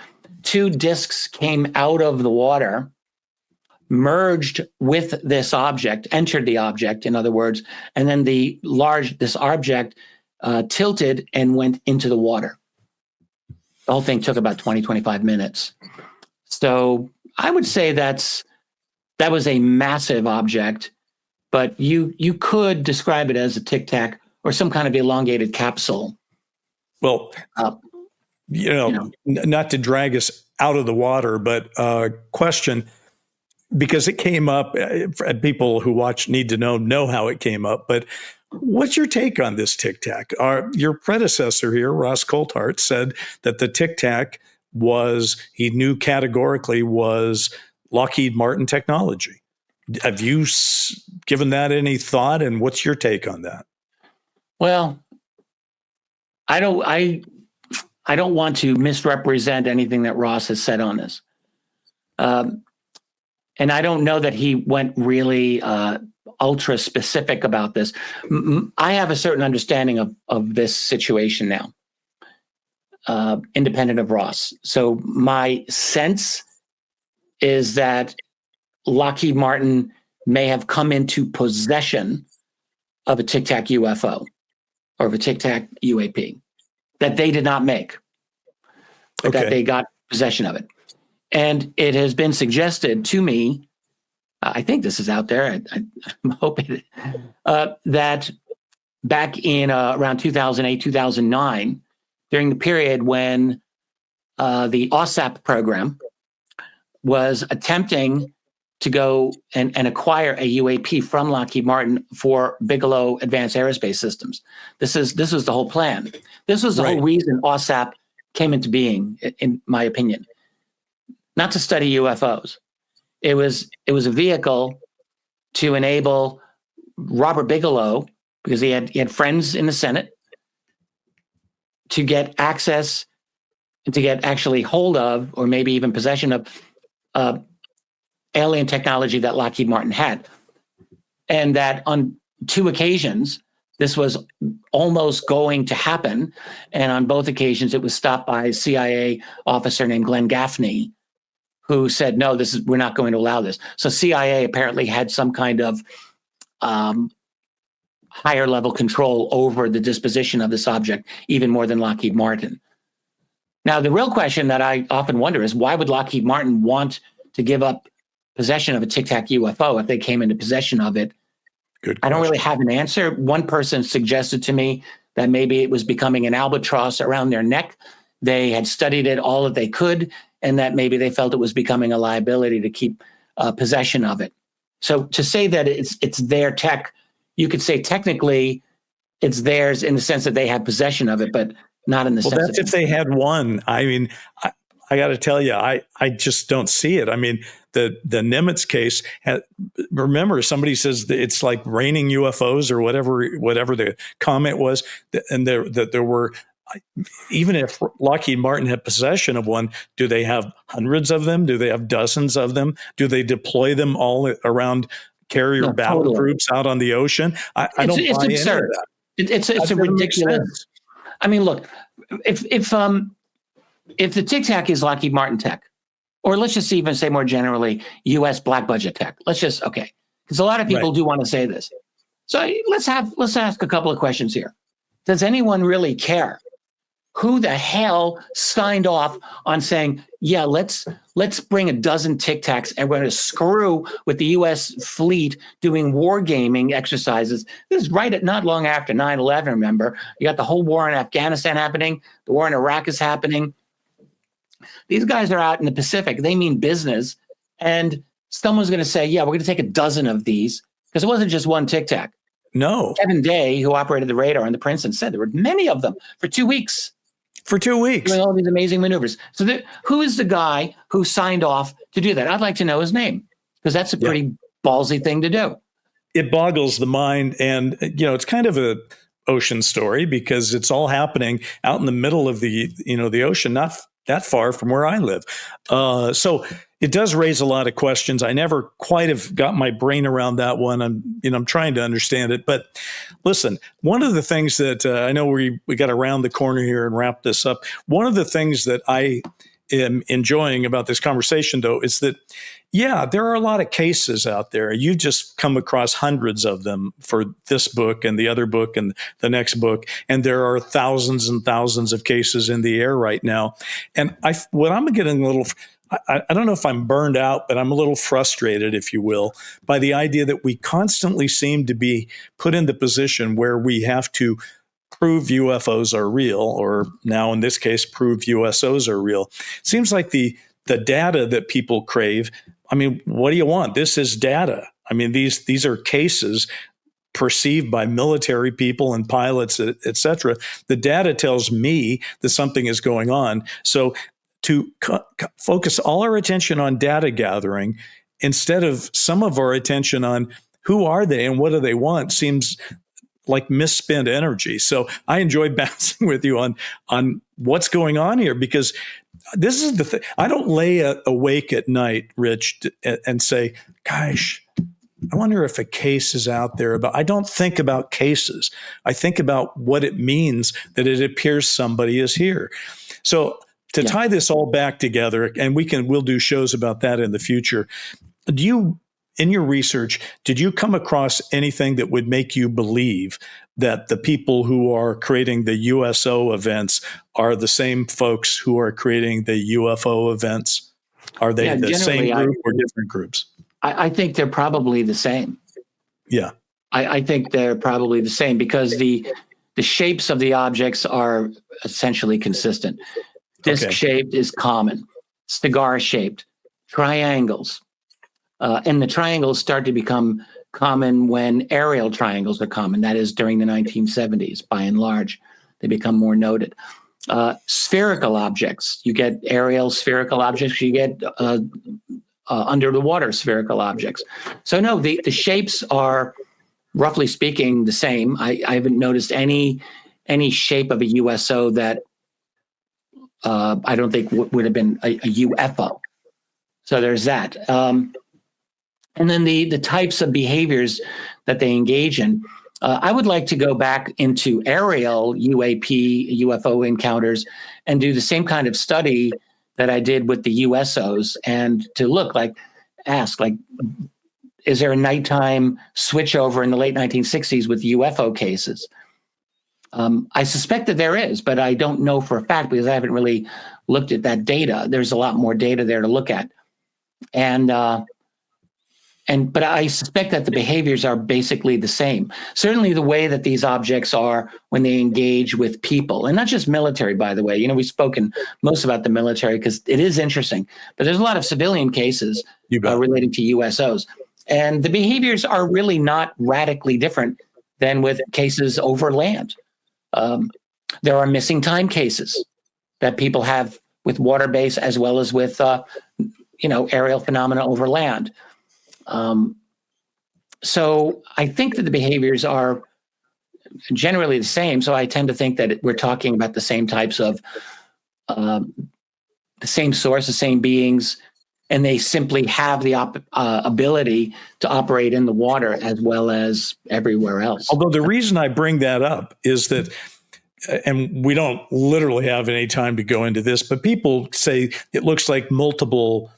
2 discs came out of the water, merged with this object, entered the object, in other words, and then this object tilted and went into the water. The whole thing took about 20, 25 minutes. So I would say that was a massive object, but you could describe it as a Tic Tac or some kind of elongated capsule. Well, not to drag us out of the water, but question, because it came up, people who watch Need to know how it came up, but what's your take on this Tic Tac? Your predecessor here, Ross Coulthart, said that the Tic Tac he knew categorically was Lockheed Martin technology. Have you given that any thought, and what's your take on that? Well, I don't want to misrepresent anything that Ross has said on this. And I don't know that he went really ultra specific about this. I have a certain understanding of this situation now. independent of Ross. So my sense is that Lockheed Martin may have come into possession of a Tic Tac UFO or of a Tic Tac UAP that they did not make, but that they got possession of it. And it has been suggested to me, I think this is out there, I'm hoping, that back in around 2008, 2009, during the period when the OSAP program was attempting to go and acquire a UAP from Lockheed Martin for Bigelow Advanced Aerospace Systems. This was the whole plan. This was the whole reason OSAP came into being, in my opinion. Not to study UFOs. It was a vehicle to enable Robert Bigelow, because he had friends in the Senate, to get access and to get actually hold of, or maybe even possession of, alien technology that Lockheed Martin had. And that on 2 occasions, this was almost going to happen. And on both occasions, it was stopped by a CIA officer named Glenn Gaffney, who said, no, we're not going to allow this. So CIA apparently had some kind of higher level control over the disposition of this object, even more than Lockheed Martin. Now, the real question that I often wonder is, why would Lockheed Martin want to give up possession of a Tic Tac UFO if they came into possession of it? Good question. I don't really have an answer. One person suggested to me that maybe it was becoming an albatross around their neck. They had studied it all that they could, and that maybe they felt it was becoming a liability to keep possession of it. So to say that it's their tech, you could say technically it's theirs in the sense that they have possession of it, but not in the sense. Well, that's if they had one. I mean, I got to tell you, I just don't see it. I mean, the Nimitz case, remember, somebody says that it's like raining UFOs or whatever the comment was, and there were, even if Lockheed Martin had possession of one, do they have hundreds of them? Do they have dozens of them? Do they deploy them all around carrier battle groups out on the ocean? I don't buy into that. It's a ridiculous. I mean, look, if the Tic Tac is Lockheed Martin tech, or let's just even say more generally, U.S. black budget tech. Because a lot of people do want to say this. So let's ask a couple of questions here. Does anyone really care? Who the hell signed off on saying, yeah, let's bring a dozen Tic Tacs and we're going to screw with the U.S. fleet doing wargaming exercises? This is not long after 9/11, remember? You got the whole war in Afghanistan happening. The war in Iraq is happening. These guys are out in the Pacific. They mean business. And someone's going to say, yeah, we're going to take a dozen of these, because it wasn't just one Tic Tac. No. Kevin Day, who operated the radar on the Princeton, said there were many of them for 2 weeks. For 2 weeks. Doing all these amazing manuevers. So who is the guy who signed off to do that? I'd like to know his name, because that's a pretty ballsy thing to do. It boggles the mind. And, it's kind of a ocean story, because it's all happening out in the middle of the ocean, not that far from where I live. So it does raise a lot of questions. I never quite have got my brain around that one. I'm trying to understand it. But listen, one of the things that I know we got to round the corner here and wrap this up. One of the things that I am enjoying about this conversation, though, is that, there are a lot of cases out there. You just come across hundreds of them for this book and the other book and the next book. And there are thousands and thousands of cases in the air right now. And what I'm getting a little, I don't know if I'm burned out, but I'm a little frustrated, if you will, by the idea that we constantly seem to be put in the position where we have to prove UFOs are real, or now in this case, prove USOs are real. It seems like the data that people crave. I mean, what do you want? This is data. I mean, these are cases perceived by military people and pilots, et cetera. The data tells me that something is going on. So to focus all our attention on data gathering instead of some of our attention on who are they and what do they want seems like misspent energy. So I enjoyed bouncing with you on what's going on here, because this is the thing. I don't lay awake at night, Rich, and say, gosh, I wonder if a case is out there. I don't think about cases. I think about what it means that it appears somebody is here. So to tie this all back together, and we'll do shows about that in the future. In your research, did you come across anything that would make you believe that the people who are creating the USO events are the same folks who are creating the UFO events? Are they the same group or different groups? I think they're probably the same. Yeah. I think they're probably the same because the shapes of the objects are essentially consistent. Disc-shaped is common. Cigar-shaped. Triangles. And the triangles start to become common when aerial triangles are common. That is during the 1970s, by and large. They become more noted. Spherical objects. You get aerial spherical objects. You get under the water spherical objects. So no, the shapes are, roughly speaking, the same. I haven't noticed any shape of a USO that I don't think would have been a UFO. So there's that. And then the types of behaviors that they engage in. I would like to go back into aerial UAP, UFO encounters and do the same kind of study that I did with the USOs and to ask, is there a nighttime switchover in the late 1960s with UFO cases? I suspect that there is, but I don't know for a fact because I haven't really looked at that data. There's a lot more data there to look at. But I suspect that the behaviors are basically the same. Certainly the way that these objects are when they engage with people, and not just military, by the way. We've spoken most about the military because it is interesting, but there's a lot of civilian cases relating to USOs. And the behaviors are really not radically different than with cases over land. There are missing time cases that people have with water base as well as with, aerial phenomena over land. So I think that the behaviors are generally the same. So I tend to think that we're talking about the same types of, the same source, the same beings, and they simply have the ability to operate in the water as well as everywhere else. Although the reason I bring that up is that, and we don't literally have any time to go into this, but people say it looks like multiple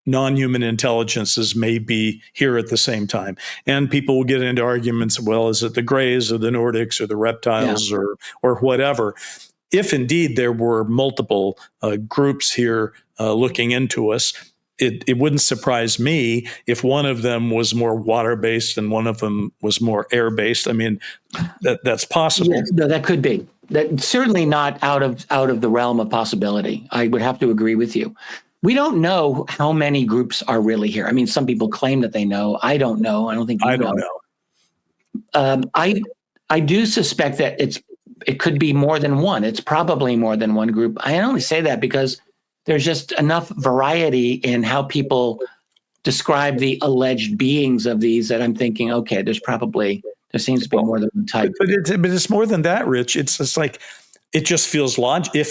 non-human intelligences may be here at the same time. And people will get into arguments, well, is it the Greys or the Nordics or the reptiles or whatever? If indeed there were multiple groups here looking into us, it wouldn't surprise me if one of them was more water-based and one of them was more air-based. I mean, that's possible. Yeah, no, that could be. That's certainly not out of the realm of possibility. I would have to agree with you. We don't know how many groups are really here. I mean, some people claim that they know. I don't know. I don't think you know. I do suspect that it could be more than one. It's probably more than one group. I only say that because there's just enough variety in how people describe the alleged beings of these that I'm thinking, okay, there seems to be more than one type. But it's more than that, Rich. It's like, it just feels logical.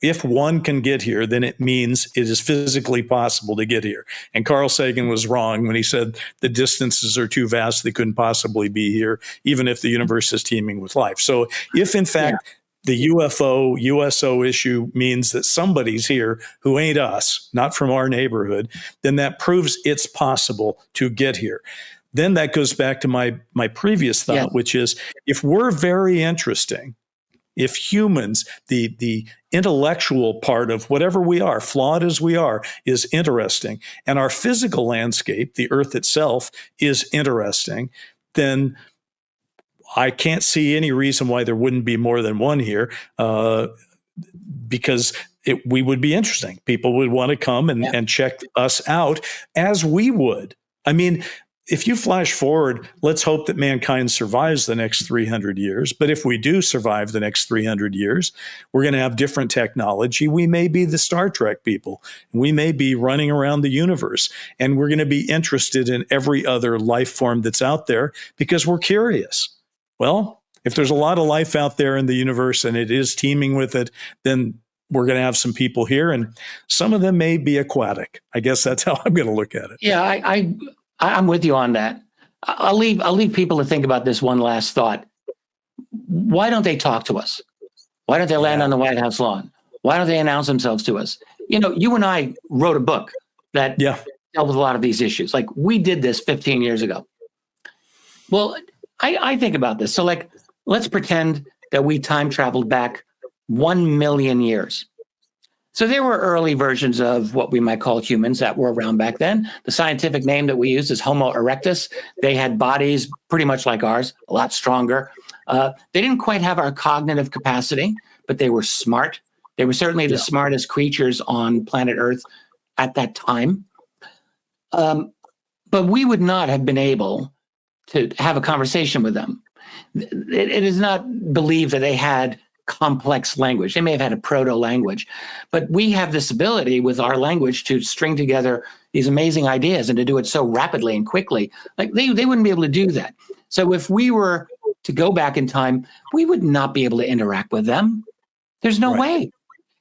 If one can get here, then it means it is physically possible to get here. And Carl Sagan was wrong when he said the distances are too vast, they couldn't possibly be here, even if the universe is teeming with life. So if in fact the UFO, USO issue means that somebody's here who ain't us, not from our neighborhood, then that proves it's possible to get here. Then that goes back to my previous thought, which is if we're very interesting, if humans, the intellectual part of whatever we are, flawed as we are, is interesting, and our physical landscape, the Earth itself, is interesting, then I can't see any reason why there wouldn't be more than one here, because we would be interesting. People would want to come and check us out as we would. I mean, if you flash forward, let's hope that mankind survives the next 300 years. But if we do survive the next 300 years, we're going to have different technology. We may be the Star Trek people. We may be running around the universe. And we're going to be interested in every other life form that's out there because we're curious. Well, if there's a lot of life out there in the universe and it is teeming with it, then we're going to have some people here. And some of them may be aquatic. I guess that's how I'm going to look at it. Yeah, I'm with you on that. I'll leave people to think about this one last thought. Why don't they talk to us? Why don't they land on the White House lawn? Why don't they announce themselves to us? You and I wrote a book that dealt with a lot of these issues. Like, we did this 15 years ago. Well, I think about this. So, like, let's pretend that we time traveled back 1 million years. So there were early versions of what we might call humans that were around back then. The scientific name that we use is Homo erectus. They had bodies pretty much like ours, a lot stronger. They didn't quite have our cognitive capacity, but they were smart. They were certainly the smartest creatures on planet Earth at that time. But we would not have been able to have a conversation with them. It is not believed that they had complex language. They may have had a proto-language, but we have this ability with our language to string together these amazing ideas and to do it so rapidly and quickly. Like, they wouldn't be able to do that. So if we were to go back in time, we would not be able to interact with them. There's no way.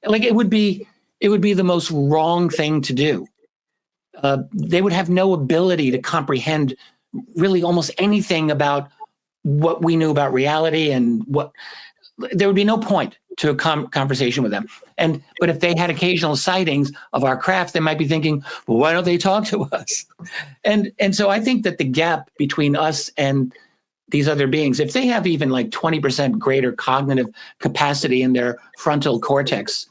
Like, it would be the most wrong thing to do. They would have no ability to comprehend really almost anything about what we knew about reality, and there would be no point to a conversation with them. But if they had occasional sightings of our craft, they might be thinking, well, why don't they talk to us? And so I think that the gap between us and these other beings, if they have even like 20% greater cognitive capacity in their frontal cortex,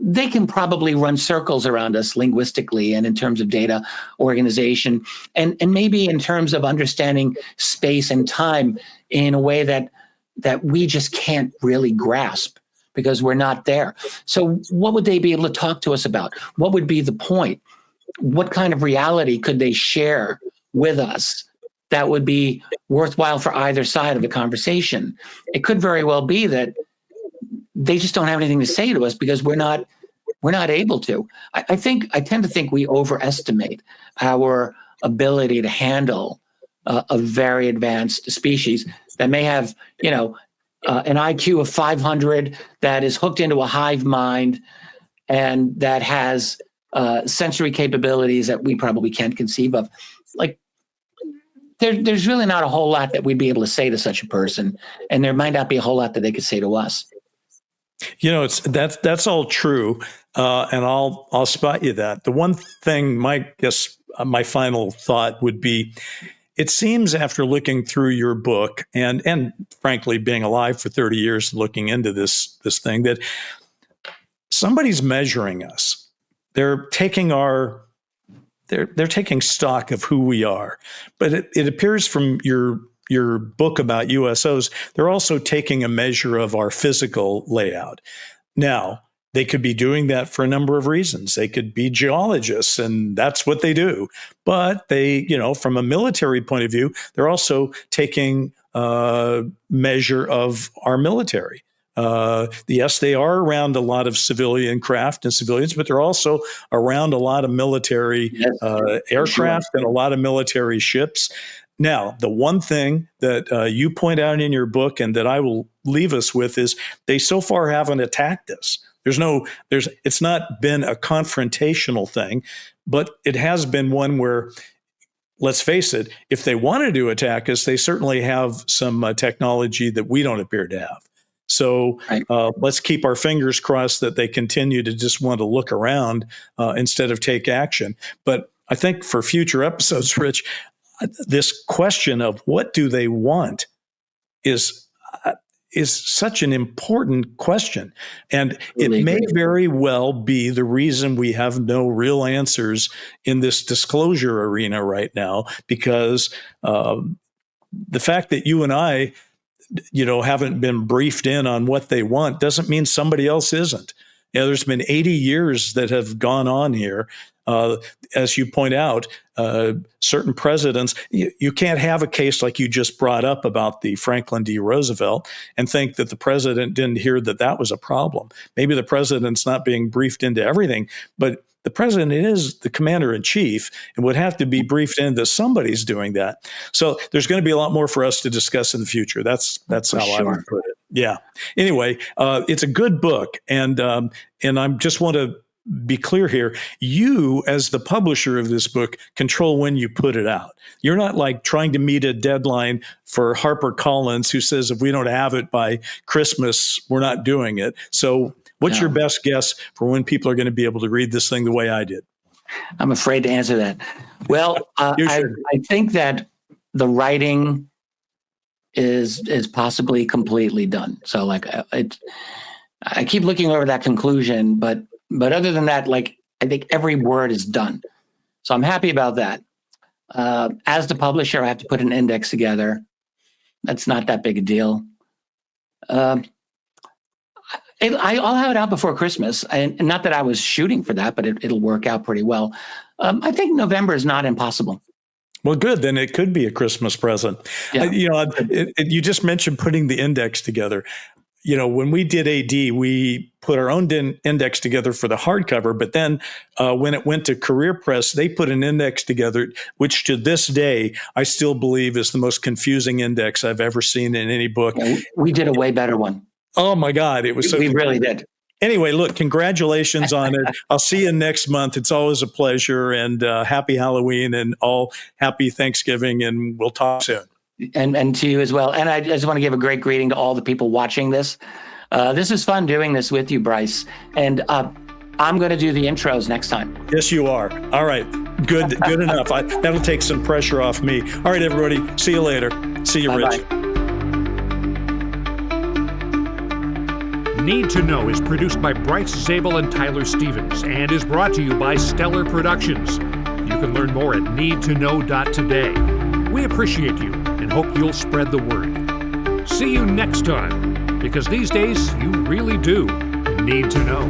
they can probably run circles around us linguistically and in terms of data organization, and maybe in terms of understanding space and time in a way that we just can't really grasp because we're not there. So what would they be able to talk to us about? What would be the point? What kind of reality could they share with us that would be worthwhile for either side of the conversation? It could very well be that they just don't have anything to say to us because we're not able to. I tend to think we overestimate our ability to handle a very advanced species that may have, an IQ of 500, that is hooked into a hive mind, and that has sensory capabilities that we probably can't conceive of. Like, there's really not a whole lot that we'd be able to say to such a person, and there might not be a whole lot that they could say to us. That's all true, and I'll spot you that. The one thing, my final thought would be, it seems after looking through your book and frankly being alive for 30 years and looking into this thing, that somebody's measuring us. They're taking they're taking stock of who we are. But it appears from your book about USOs, they're also taking a measure of our physical layout. Now, they could be doing that for a number of reasons. They could be geologists, and that's what they do. But they, from a military point of view, they're also taking a measure of our military. Yes, they are around a lot of civilian craft and civilians, but they're also around a lot of military aircraft and a lot of military ships. Now, the one thing that you point out in your book and that I will leave us with is they so far haven't attacked us. It's not been a confrontational thing, but it has been one where, let's face it, if they wanted to attack us, they certainly have some technology that we don't appear to have. So let's keep our fingers crossed that they continue to just want to look around instead of take action. But I think for future episodes, Rich, this question of what do they want is such an important question. And it may very well be the reason we have no real answers in this disclosure arena right now, because the fact that you and I, haven't been briefed in on what they want doesn't mean somebody else isn't. There's been 80 years that have gone on here. As you point out, certain presidents, you can't have a case like you just brought up about the Franklin D. Roosevelt and think that the president didn't hear that was a problem. Maybe the president's not being briefed into everything, but the president is the commander in chief and would have to be briefed in that somebody's doing that. So there's going to be a lot more for us to discuss in the future. That's how I would put it. Yeah. Anyway, it's a good book, and I just want to be clear here. You, as the publisher of this book, control when you put it out. You're not like trying to meet a deadline for HarperCollins, who says if we don't have it by Christmas, we're not doing it. So What's No. your best guess for when people are going to be able to read this thing the way I did? I'm afraid to answer that. Well, You I should. think that the writing is possibly completely done. So like I keep looking over that conclusion, but other than that, like I think every word is done. So I'm happy about that. As the publisher, I have to put an index together. That's not that big a deal. I'll have it out before Christmas, and not that I was shooting for that, but it'll work out pretty well. I think November is not impossible. Well, good. Then it could be a Christmas present. Yeah. You just mentioned putting the index together. When we did AD, we put our own index together for the hardcover, but then when it went to Career Press, they put an index together, which to this day, I still believe is the most confusing index I've ever seen in any book. Yeah, we did a way better one. Oh my God. It was so We really did. Anyway, look, congratulations on it. I'll see you next month. It's always a pleasure, and happy Halloween and all happy Thanksgiving, and we'll talk soon. And to you as well. And I just want to give a great greeting to all the people watching this. This is fun doing this with you, Bryce. And I'm going to do the intros next time. Yes, you are. All right. Good enough. That'll take some pressure off me. All right, everybody. See you later. See you, Rich. Bye-bye. Need to Know is produced by Bryce Zabel and Tyler Stevens and is brought to you by Stellar Productions. You can learn more at needtoknow.today. We appreciate you and hope you'll spread the word. See you next time, because these days you really do need to know.